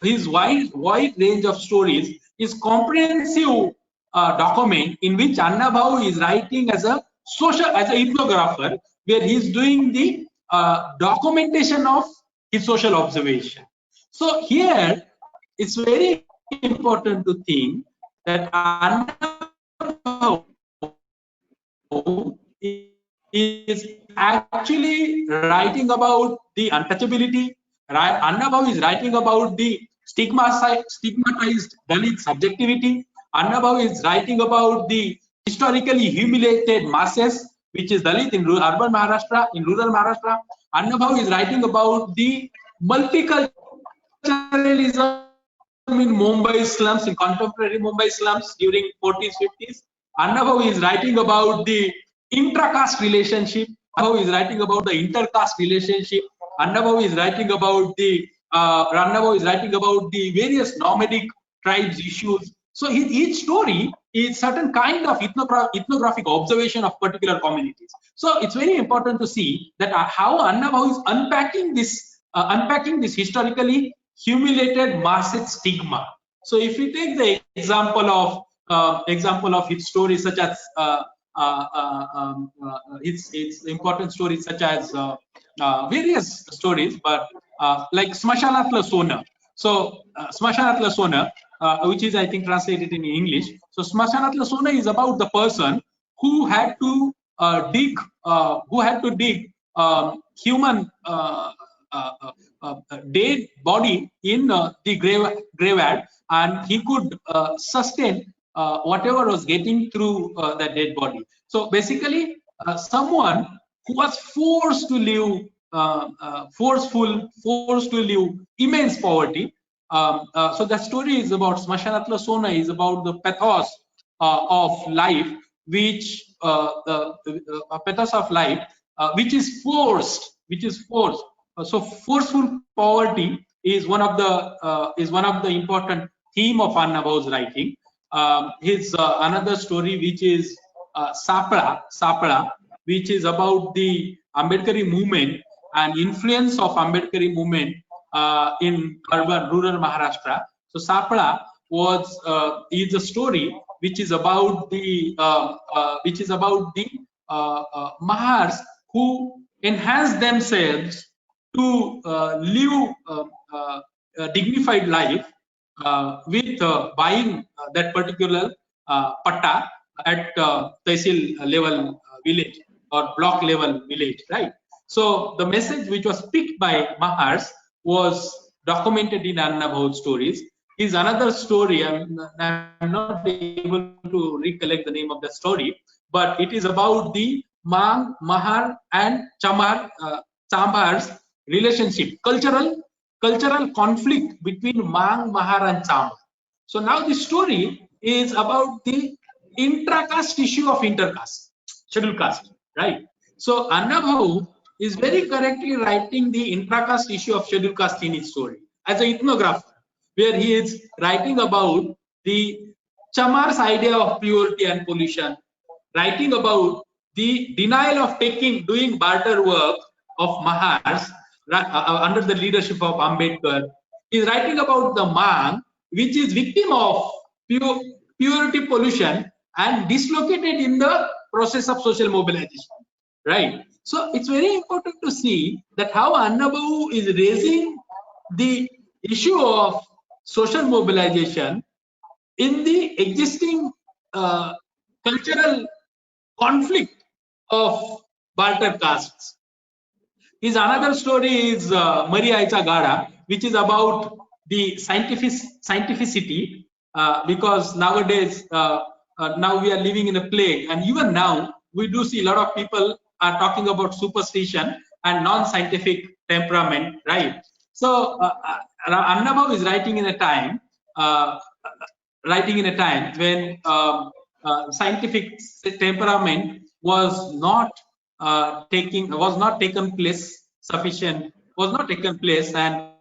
his wide range of stories is comprehensive document in which Anna Bhau is writing as an ethnographer, where he's doing the documentation of his social observation. So here it's very important to think that Anna Bhau is actually writing about the untouchability. Anna Bhau is writing about the stigmatized Dalit subjectivity. Anna Bhau is writing about the historically humiliated masses, which is Dalit in urban Maharashtra, in rural Maharashtra. Anna Bhau is writing about the multiculturalism in Mumbai slums, in contemporary Mumbai slums during 40s, 50s. Anna Bhau is writing about the intra-caste relationship. Anna Bhau is writing about the inter-caste relationship. Anna Bhau is writing about the various nomadic tribes issues. So each story is certain kind of ethnographic observation of particular communities. So it's very important to see that how Anna Bhau is unpacking this historically humiliated masses stigma. So if we take the example of his stories such as its important stories such as various stories, but like Smashanatla Sona. So Smashanatla Sona, which is I think translated in English. So Smashanatla Sona is about the person who had to dig human dead body in the graveyard, and he could sustain whatever was getting through the dead body. So basically, someone who was forced to live forced to live immense poverty. So the story is about Smashanatla Sona is about the pathos of life, which pathos of life, which is forced. So forceful poverty is one of the important theme of Anna Bhau's writing. His another story, which is Sapra, which is about the Ambedkari movement and influence of Ambedkari movement in rural Maharashtra. So Sapra is a story which is about the Mahars who enhance themselves to live a dignified life with buying that particular patta at tehsil level village or block level village, right? So the message which was picked by Mahars was documented in Anna Bhau's stories. Is another story. I'm not able to recollect the name of the story, but it is about the Mang, Mahar, and Chambar's relationship, cultural conflict between Mang, Mahar, and Chambar. So now the story is about the intra-caste issue of intercaste, scheduled caste, right? So Anna Bhau is very correctly writing the intra-caste issue of scheduled caste in his story as an ethnographer, where he is writing about the Chamar's idea of purity and pollution, writing about the denial of doing barter work of Mahars under the leadership of Ambedkar. He is writing about the Mang, which is victim of purity pollution and dislocated in the process of social mobilization, right? So it's very important to see that how Anna Bhau is raising the issue of social mobilization in the existing cultural conflict of barter castes. His another story is Mari Aicha Gada, which is about the scientificity, because nowadays now we are living in a plague, and even now we do see a lot of people are talking about superstition and non-scientific temperament, right? So Anna Bhau is writing in a time when scientific temperament was not taken place, and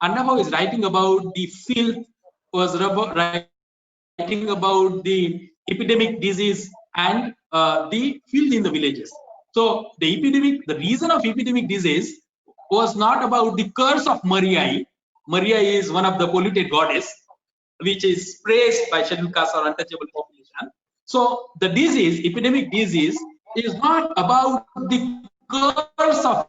Anna Bhau is writing about the filth, writing about the epidemic disease and the filth in the villages. So the reason of epidemic disease was not about the curse of Mariai. Mariai is one of the polluted goddess, which is praised by scheduled caste or untouchable population. So the epidemic disease, is not about the curse of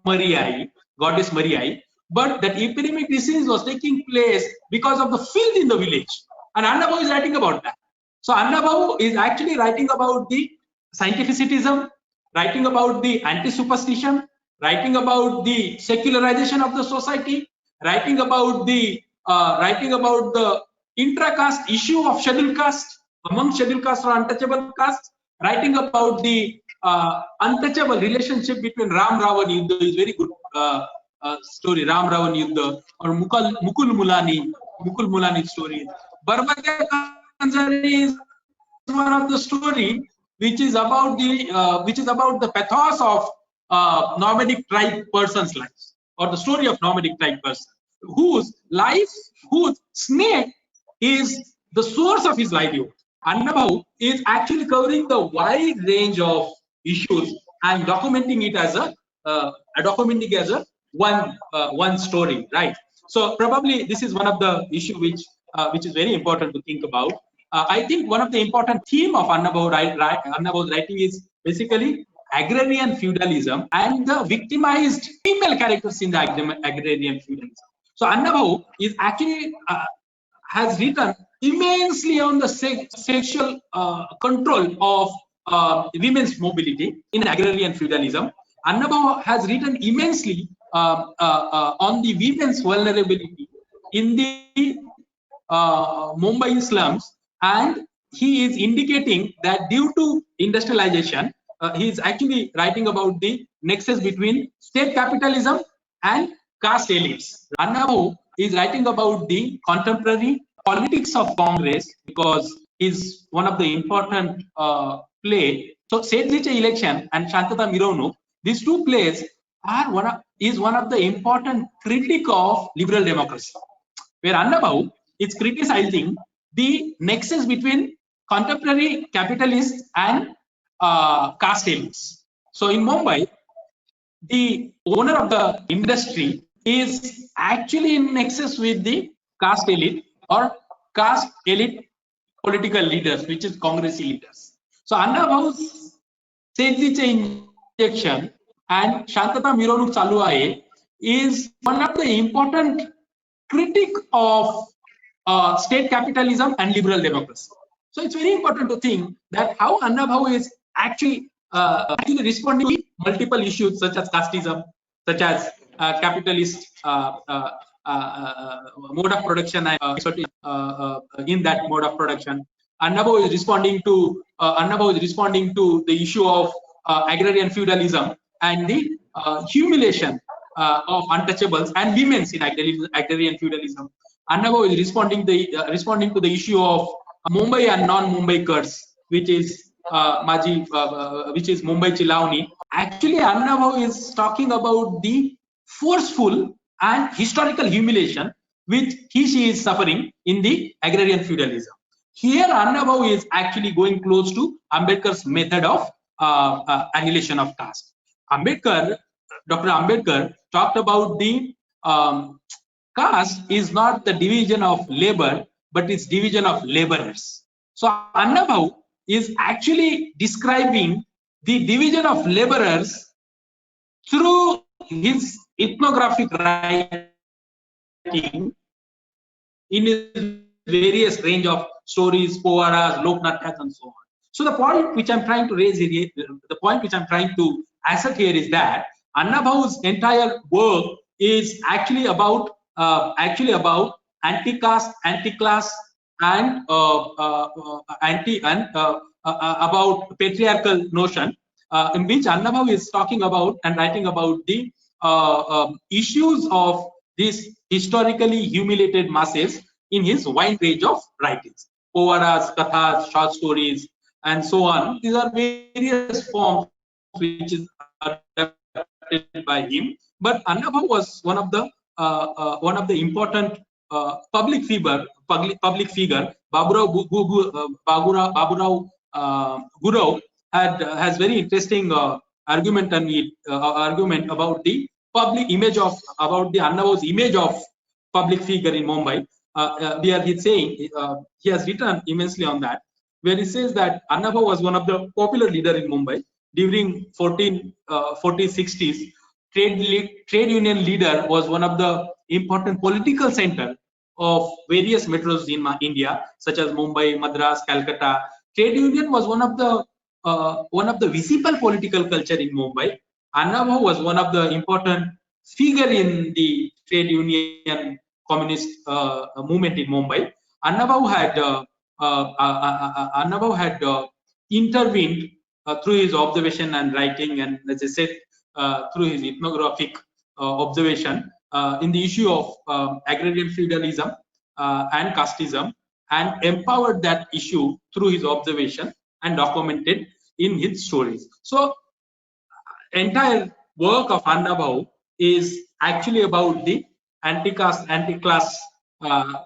Mariai, goddess Mariai, but that epidemic disease was taking place because of the filth in the village. And Anna Bhau is writing about that. So Anna Bhau is actually writing about the scientificism, writing about the anti-superstition, writing about the secularization of the society, writing about the intra-caste issue of scheduled caste among scheduled caste or untouchable castes, writing about the untouchable relationship between Ram Ravan Yuddha is very good story. Ram Ravan Yuddha or Mukul Mulani story. Barbadya Kanjari is one of the story which is about the pathos of nomadic tribe person's lives, or the story of nomadic tribe person whose snake is the source of his livelihood. Anna Bhau is actually covering the wide range of issues and documenting it as one story, right? So probably this is one of the issue which is very important to think about. I think one of the important theme of Anna Bhau's writing is basically agrarian feudalism and the victimized female characters in the agrarian feudalism. So Anna Bhau is actually has written immensely on the sexual control of women's mobility in agrarian feudalism. Anna Bhau has written immensely on the women's vulnerability in the Mumbai slums, and he is indicating that due to industrialization, he is actually writing about the nexus between state capitalism and caste elites. Anna Bhau is writing about the contemporary politics of Congress because is one of the important play. So Sedlice election and Shantata Mironuk, these two plays are one of the important critique of liberal democracy, where Anna Bhau is criticizing the nexus between contemporary capitalists and caste elites. So in Mumbai, the owner of the industry is actually in nexus with the caste elite or caste elite political leaders, which is Congress leaders. So Anna Bhau's Sedlice injection and Shantata Mironuk Chalu Ahe is one of the important critique of state capitalism and liberal democracy. So it's very important to think that how Anna Bhau is actually responding to multiple issues such as casteism, such as capitalist mode of production and in that mode of production. Anna Bhau is responding to the issue of agrarian feudalism and the humiliation of untouchables and women's in agrarian feudalism. Anna Bhau is responding to the issue of Mumbai and non-Mumbaikars, which is Mumbai Chilauni. Actually, Anna Bhau is talking about the forceful and historical humiliation which she is suffering in the agrarian feudalism. Here, Anna Bhau is actually going close to Ambedkar's method of annihilation of caste. Dr. Ambedkar talked about the caste is not the division of labor, but it's division of laborers. So Anna Bhau is actually describing the division of laborers through his ethnographic writing in his various range of stories, povadas, loknatyas, and so on. So the point which I'm trying to raise here, the point which I'm trying to assert here is that Anna Bhau's entire work is actually about anti-caste, anti-class, and about patriarchal notion, in which Anna Bhau is talking about and writing about the issues of these historically humiliated masses in his wide range of writings, povadas, kathas, short stories, and so on. These are various forms which is adapted by him. But Anna Bhau was one of the important public figure. Baburao Gurau has very interesting argument about the public image of the Anna Bhau's image of public figure in Mumbai. Where he's saying he has written immensely on that, where he says that Anna Bhau was one of the popular leader in Mumbai during 40s-60s. Trade union leader, was one of the important political center of various metros in India, such as Mumbai, Madras, Calcutta. Trade union was one of the visible political culture in Mumbai. Anna Bhau was one of the important figure in the trade union communist movement in Mumbai. Anna Bhau had intervened through his observation and writing, and as I said, through his ethnographic observation in the issue of agrarian feudalism and casteism, and empowered that issue through his observation and documented in his stories. So entire work of Anna Bhau is actually about the anti-caste, anti-class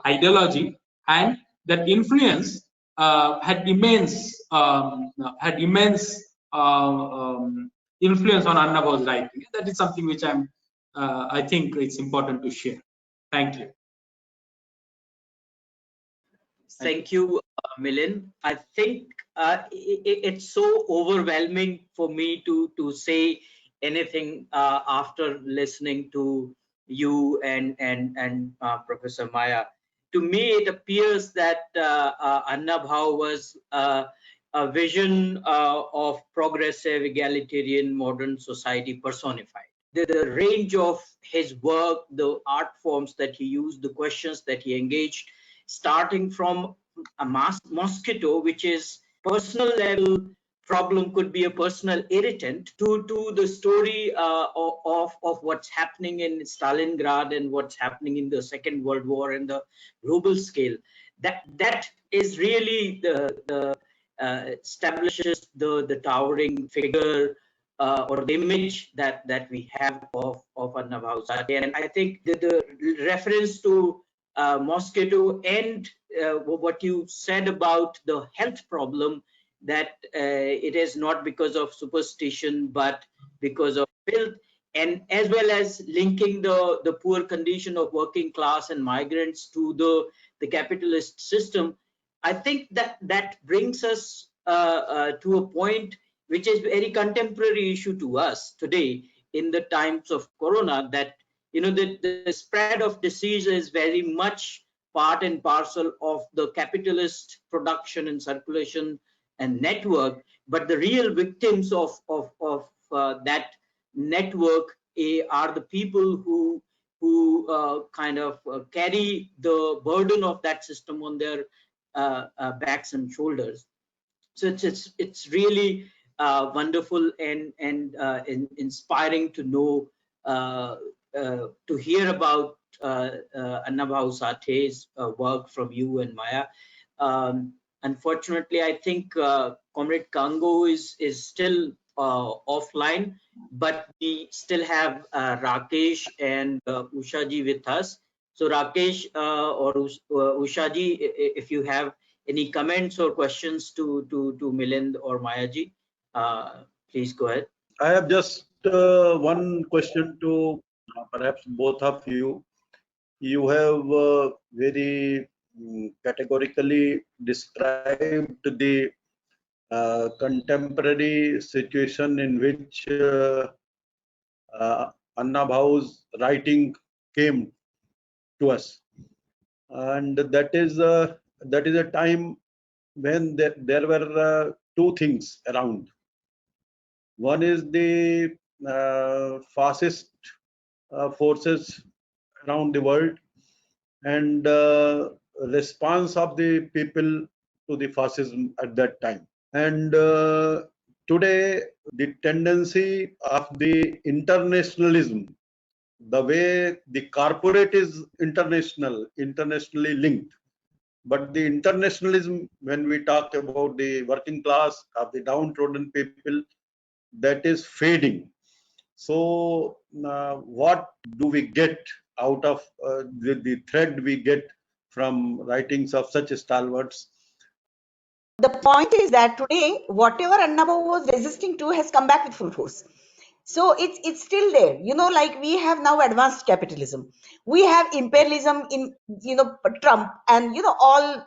ideology, and that influence had immense influence on Anna Bhau's writing. That is something which I think it's important to share. Thank you. Thank you, Milind. I think it's so overwhelming for me to say anything after listening to you and Professor Maya. To me, it appears that Anna Bhau was a vision of progressive, egalitarian, modern society personified. The range of his work, the art forms that he used, the questions that he engaged, starting from a mosquito, which is personal level problem, could be a personal irritant, to the story of what's happening in Stalingrad and what's happening in the Second World War and the global scale. That is really the establishes the towering figure or the image that we have of Anna Bhau Sathe. And I think the reference to mosquito and what you said about the health problem, that it is not because of superstition but because of filth, and as well as linking the poor condition of working class and migrants to the capitalist system. I think that brings us to a point which is very contemporary issue to us today in the times of corona, that the spread of disease is very much part and parcel of the capitalist production and circulation and network, but the real victims of that network are the people who kind of carry the burden of that system on their backs and shoulders. So it's really wonderful and inspiring to know, to hear about Anna Bhau Sathe's work from you and Maya. Unfortunately, I think Comrade Kango is still offline, but we still have Rakesh and Ushaji with us. So Rakesh or Ushaji, if you have any comments or questions to Milind or Mayaji, please go ahead. I have just one question to perhaps both of you. You have very categorically described the contemporary situation in which Anna Bhau's writing came to us, and that is a time when there were two things around. One is the fascist forces around the world, and response of the people to the fascism at that time. And today, the tendency of the internationalism, the way the corporate is internationally linked, but the internationalism, when we talk about the working class of the downtrodden people, that is fading. So what do we get out of the thread we get from writings of such stalwarts? The point is that today, whatever Anna Bhau was resisting to has come back with full force. So it's still there. Like we have now advanced capitalism. We have imperialism in, Trump and, all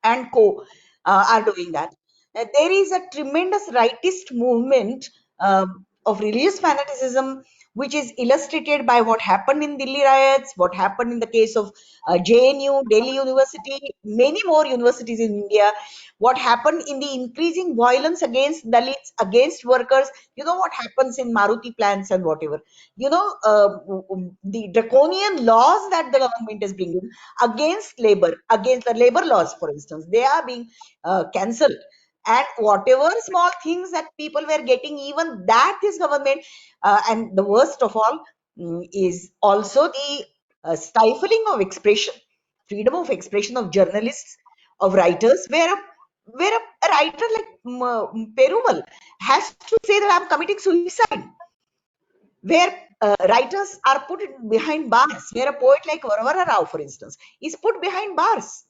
and co are doing that. There is a tremendous rightist movement of religious fanaticism, which is illustrated by what happened in Delhi riots, what happened in the case of JNU, Delhi University, many more universities in India, what happened in the increasing violence against Dalits, against workers, what happens in Maruti plants and whatever, the draconian laws that the government is bringing against labor, against the labor laws, for instance, they are being cancelled. And whatever small things that people were getting, even that this government, and the worst of all, is also the stifling of expression, freedom of expression of journalists, of writers, where a writer like Perumal has to say that I'm committing suicide, where writers are put behind bars, where a poet like Varavara Rao, for instance, is put behind bars.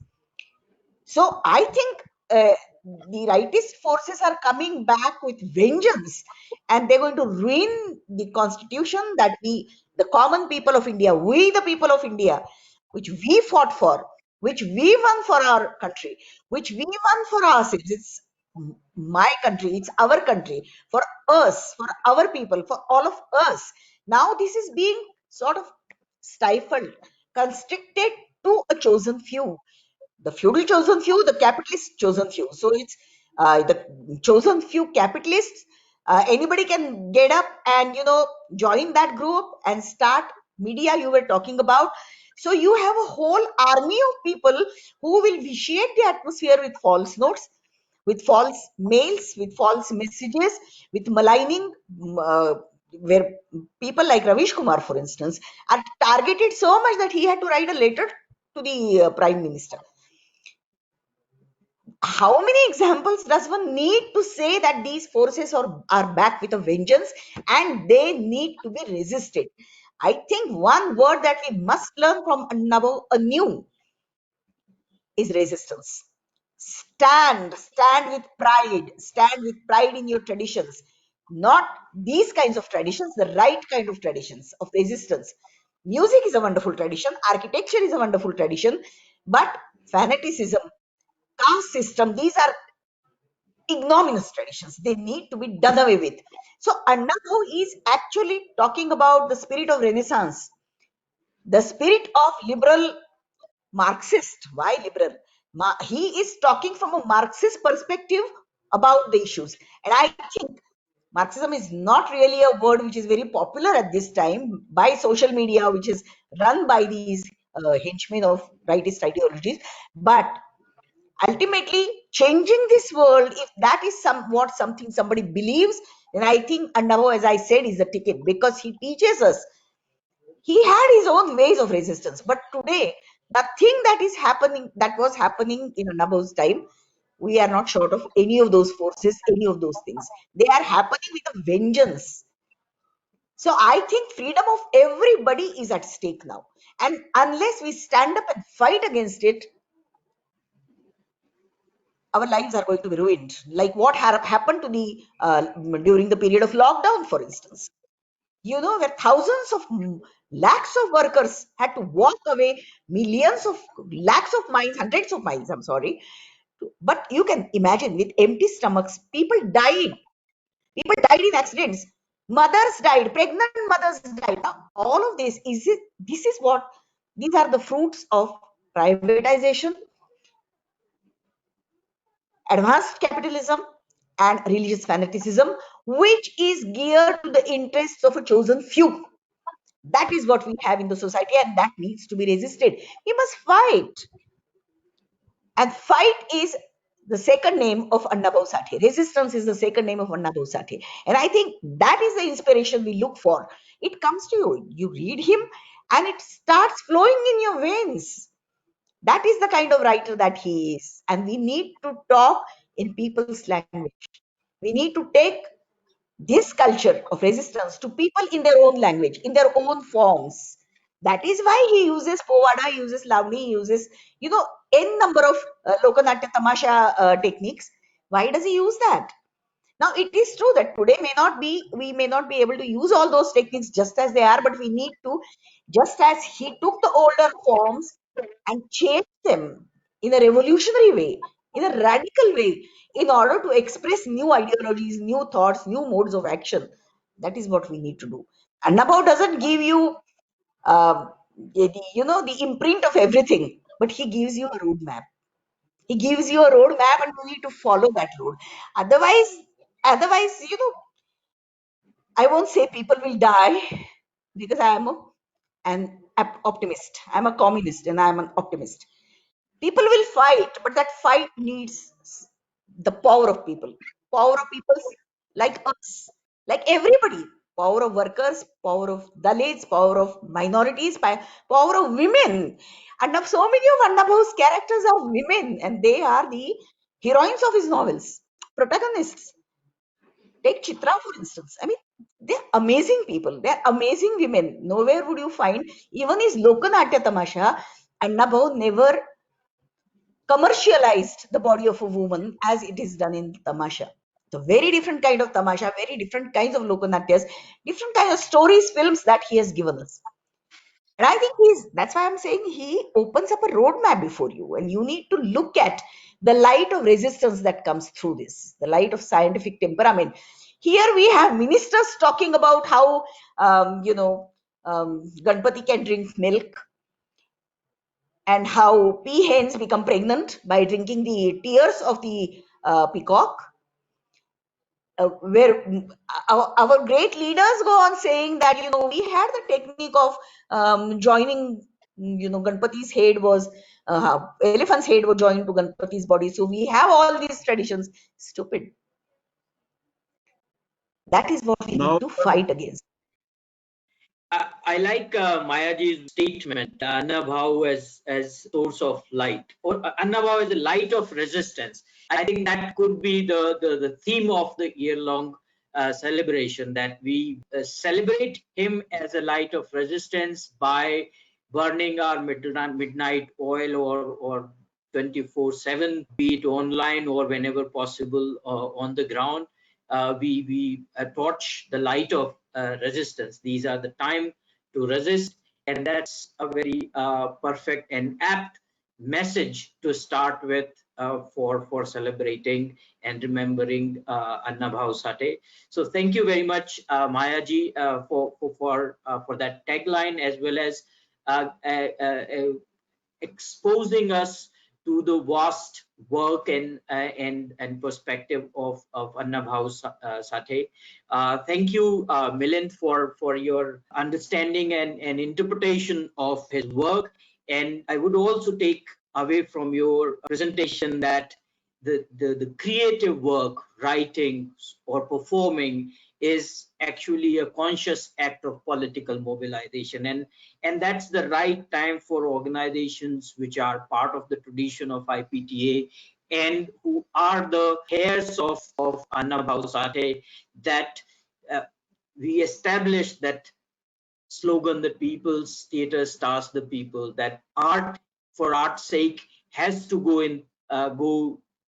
So I think the rightist forces are coming back with vengeance, and they're going to ruin the constitution that we, the common people of India, we the people of India, which we fought for, which we won for our country, which we won for ourselves. It's my country, it's our country, for us, for our people, for all of us. Now this is being sort of stifled, constricted to a chosen few, the feudal chosen few, the capitalist chosen few. So it's the chosen few capitalists. Anybody can get up and join that group and start media you were talking about. So you have a whole army of people who will vitiate the atmosphere with false notes, with false mails, with false messages, with maligning. Where people like Ravish Kumar, for instance, are targeted so much that he had to write a letter to the Prime Minister. How many examples does one need to say that these forces are back with a vengeance and they need to be resisted? I think one word that we must learn from Annabhau anew is resistance. Stand with pride in your traditions, not these kinds of traditions, the right kind of traditions of resistance. Music is a wonderful tradition, architecture is a wonderful tradition, but fanaticism, caste system, these are ignominious traditions. They need to be done away with. So Annabhau is actually talking about the spirit of Renaissance, the spirit of liberal Marxist. Why liberal? He is talking from a Marxist perspective about the issues. And I think Marxism is not really a word which is very popular at this time by social media, which is run by these henchmen of rightist ideologies. But ultimately changing this world, if that is something somebody believes, then I think Annabhau, as I said, is the ticket, because he teaches us. He had his own ways of resistance, but today the thing that was happening in Annabhau's time, we are not short of any of those forces, any of those things. They are happening with a vengeance. So I think freedom of everybody is at stake now, and unless we stand up and fight against it, our lives are going to be ruined. Like what happened to the during the period of lockdown, for instance. Where thousands of lakhs of workers had to walk away, millions of lakhs of miles, hundreds of miles. I'm sorry, but you can imagine with empty stomachs, people died. People died in accidents. Mothers died. Pregnant mothers died. Now, all of this is it. This is what these are the fruits of privatization, advanced capitalism, and religious fanaticism, which is geared to the interests of a chosen few. That is what we have in the society, and that needs to be resisted. We must fight. And fight is the second name of Anna Bhau Sathe. Resistance is the second name of Anna Bhau Sathe. And I think that is the inspiration we look for. It comes to you. You read him and it starts flowing in your veins. That is the kind of writer that he is. And we need to talk in people's language. We need to take this culture of resistance to people in their own language, in their own forms. That is why he uses Povada, he uses Lavani, he uses, n number of Lokanatya Tamasha techniques. Why does he use that? Now, it is true that today we may not be able to use all those techniques just as they are, but we need to, just as he took the older forms and changed them in a revolutionary way, in a radical way, in order to express new ideologies, new thoughts, new modes of action. That is what we need to do. And Nabhau doesn't give you, the imprint of everything, but he gives you a roadmap. He gives you a roadmap, and you need to follow that road. Otherwise, I won't say people will die, because I am an optimist. I'm a communist and I'm an optimist. People will fight, but that fight needs the power of people like us, like everybody, power of workers, power of Dalits, power of minorities, power of women. And now so many of Annabhau's characters are women, and they are the heroines of his novels, protagonists. Take Chitra, for instance. I mean, they're amazing people. They're amazing women. Nowhere would you find, even his Lokanatya Tamasha, Annabhau never commercialized the body of a woman as it is done in Tamasha. It's a very different kind of Tamasha, very different kinds of Lokanatyas, different kinds of stories, films that he has given us. And I think that's why I'm saying he opens up a roadmap before you, and you need to look at the light of resistance that comes through this, the light of scientific temperament. Here we have ministers talking about how, Ganpati can drink milk, and how peahens become pregnant by drinking the tears of the peacock. Where our great leaders go on saying that, we had the technique of joining, Ganpati's head was, elephant's head was joined to Ganpati's body. So we have all these traditions. Stupid. That is what we need Now, to fight against. I like Mayaji's statement, Anna Bhau as source of light, or Anna Bhau as a light of resistance. I think that could be the theme of the year-long celebration, that we celebrate him as a light of resistance by burning our midnight oil, or 24/7, be it online or whenever possible on the ground. We torch the light of resistance. These are the time to resist, and that's a very perfect and apt message to start with for celebrating and remembering Anna Bhau Sathe. So thank you very much, Mayaji, for that tagline, as well as exposing us to the vast work and perspective of Anna Bhau Sathe. Thank you, Milind, for your understanding and interpretation of his work. And I would also take away from your presentation that the creative work, writing or performing, is actually a conscious act of political mobilization, and that's the right time for organizations which are part of the tradition of IPTA and who are the heirs of Anna Bhau Sathe, that we establish that slogan, that people's theater stars the people, that art for art's sake has to go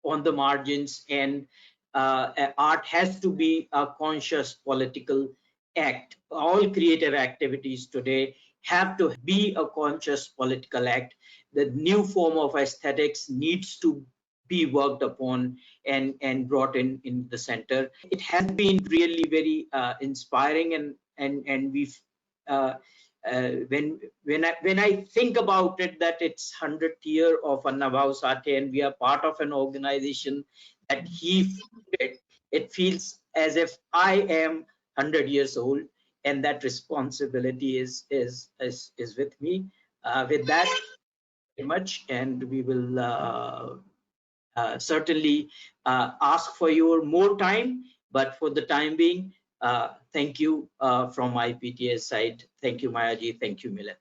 on the margins, and art has to be a conscious political act. All creative activities today have to be a conscious political act. The new form of aesthetics needs to be worked upon and brought in the center. It has been really very inspiring, and we've when I think about it, that it's 100th year of Anna Bhau Sathe, and we are part of an organization that he founded, it feels as if I am 100 years old, and that responsibility is with me. With that, very much, and we will certainly ask for your more time, but for the time being, thank you from my PTA side. Thank you, Mayaji. Thank you, Milind.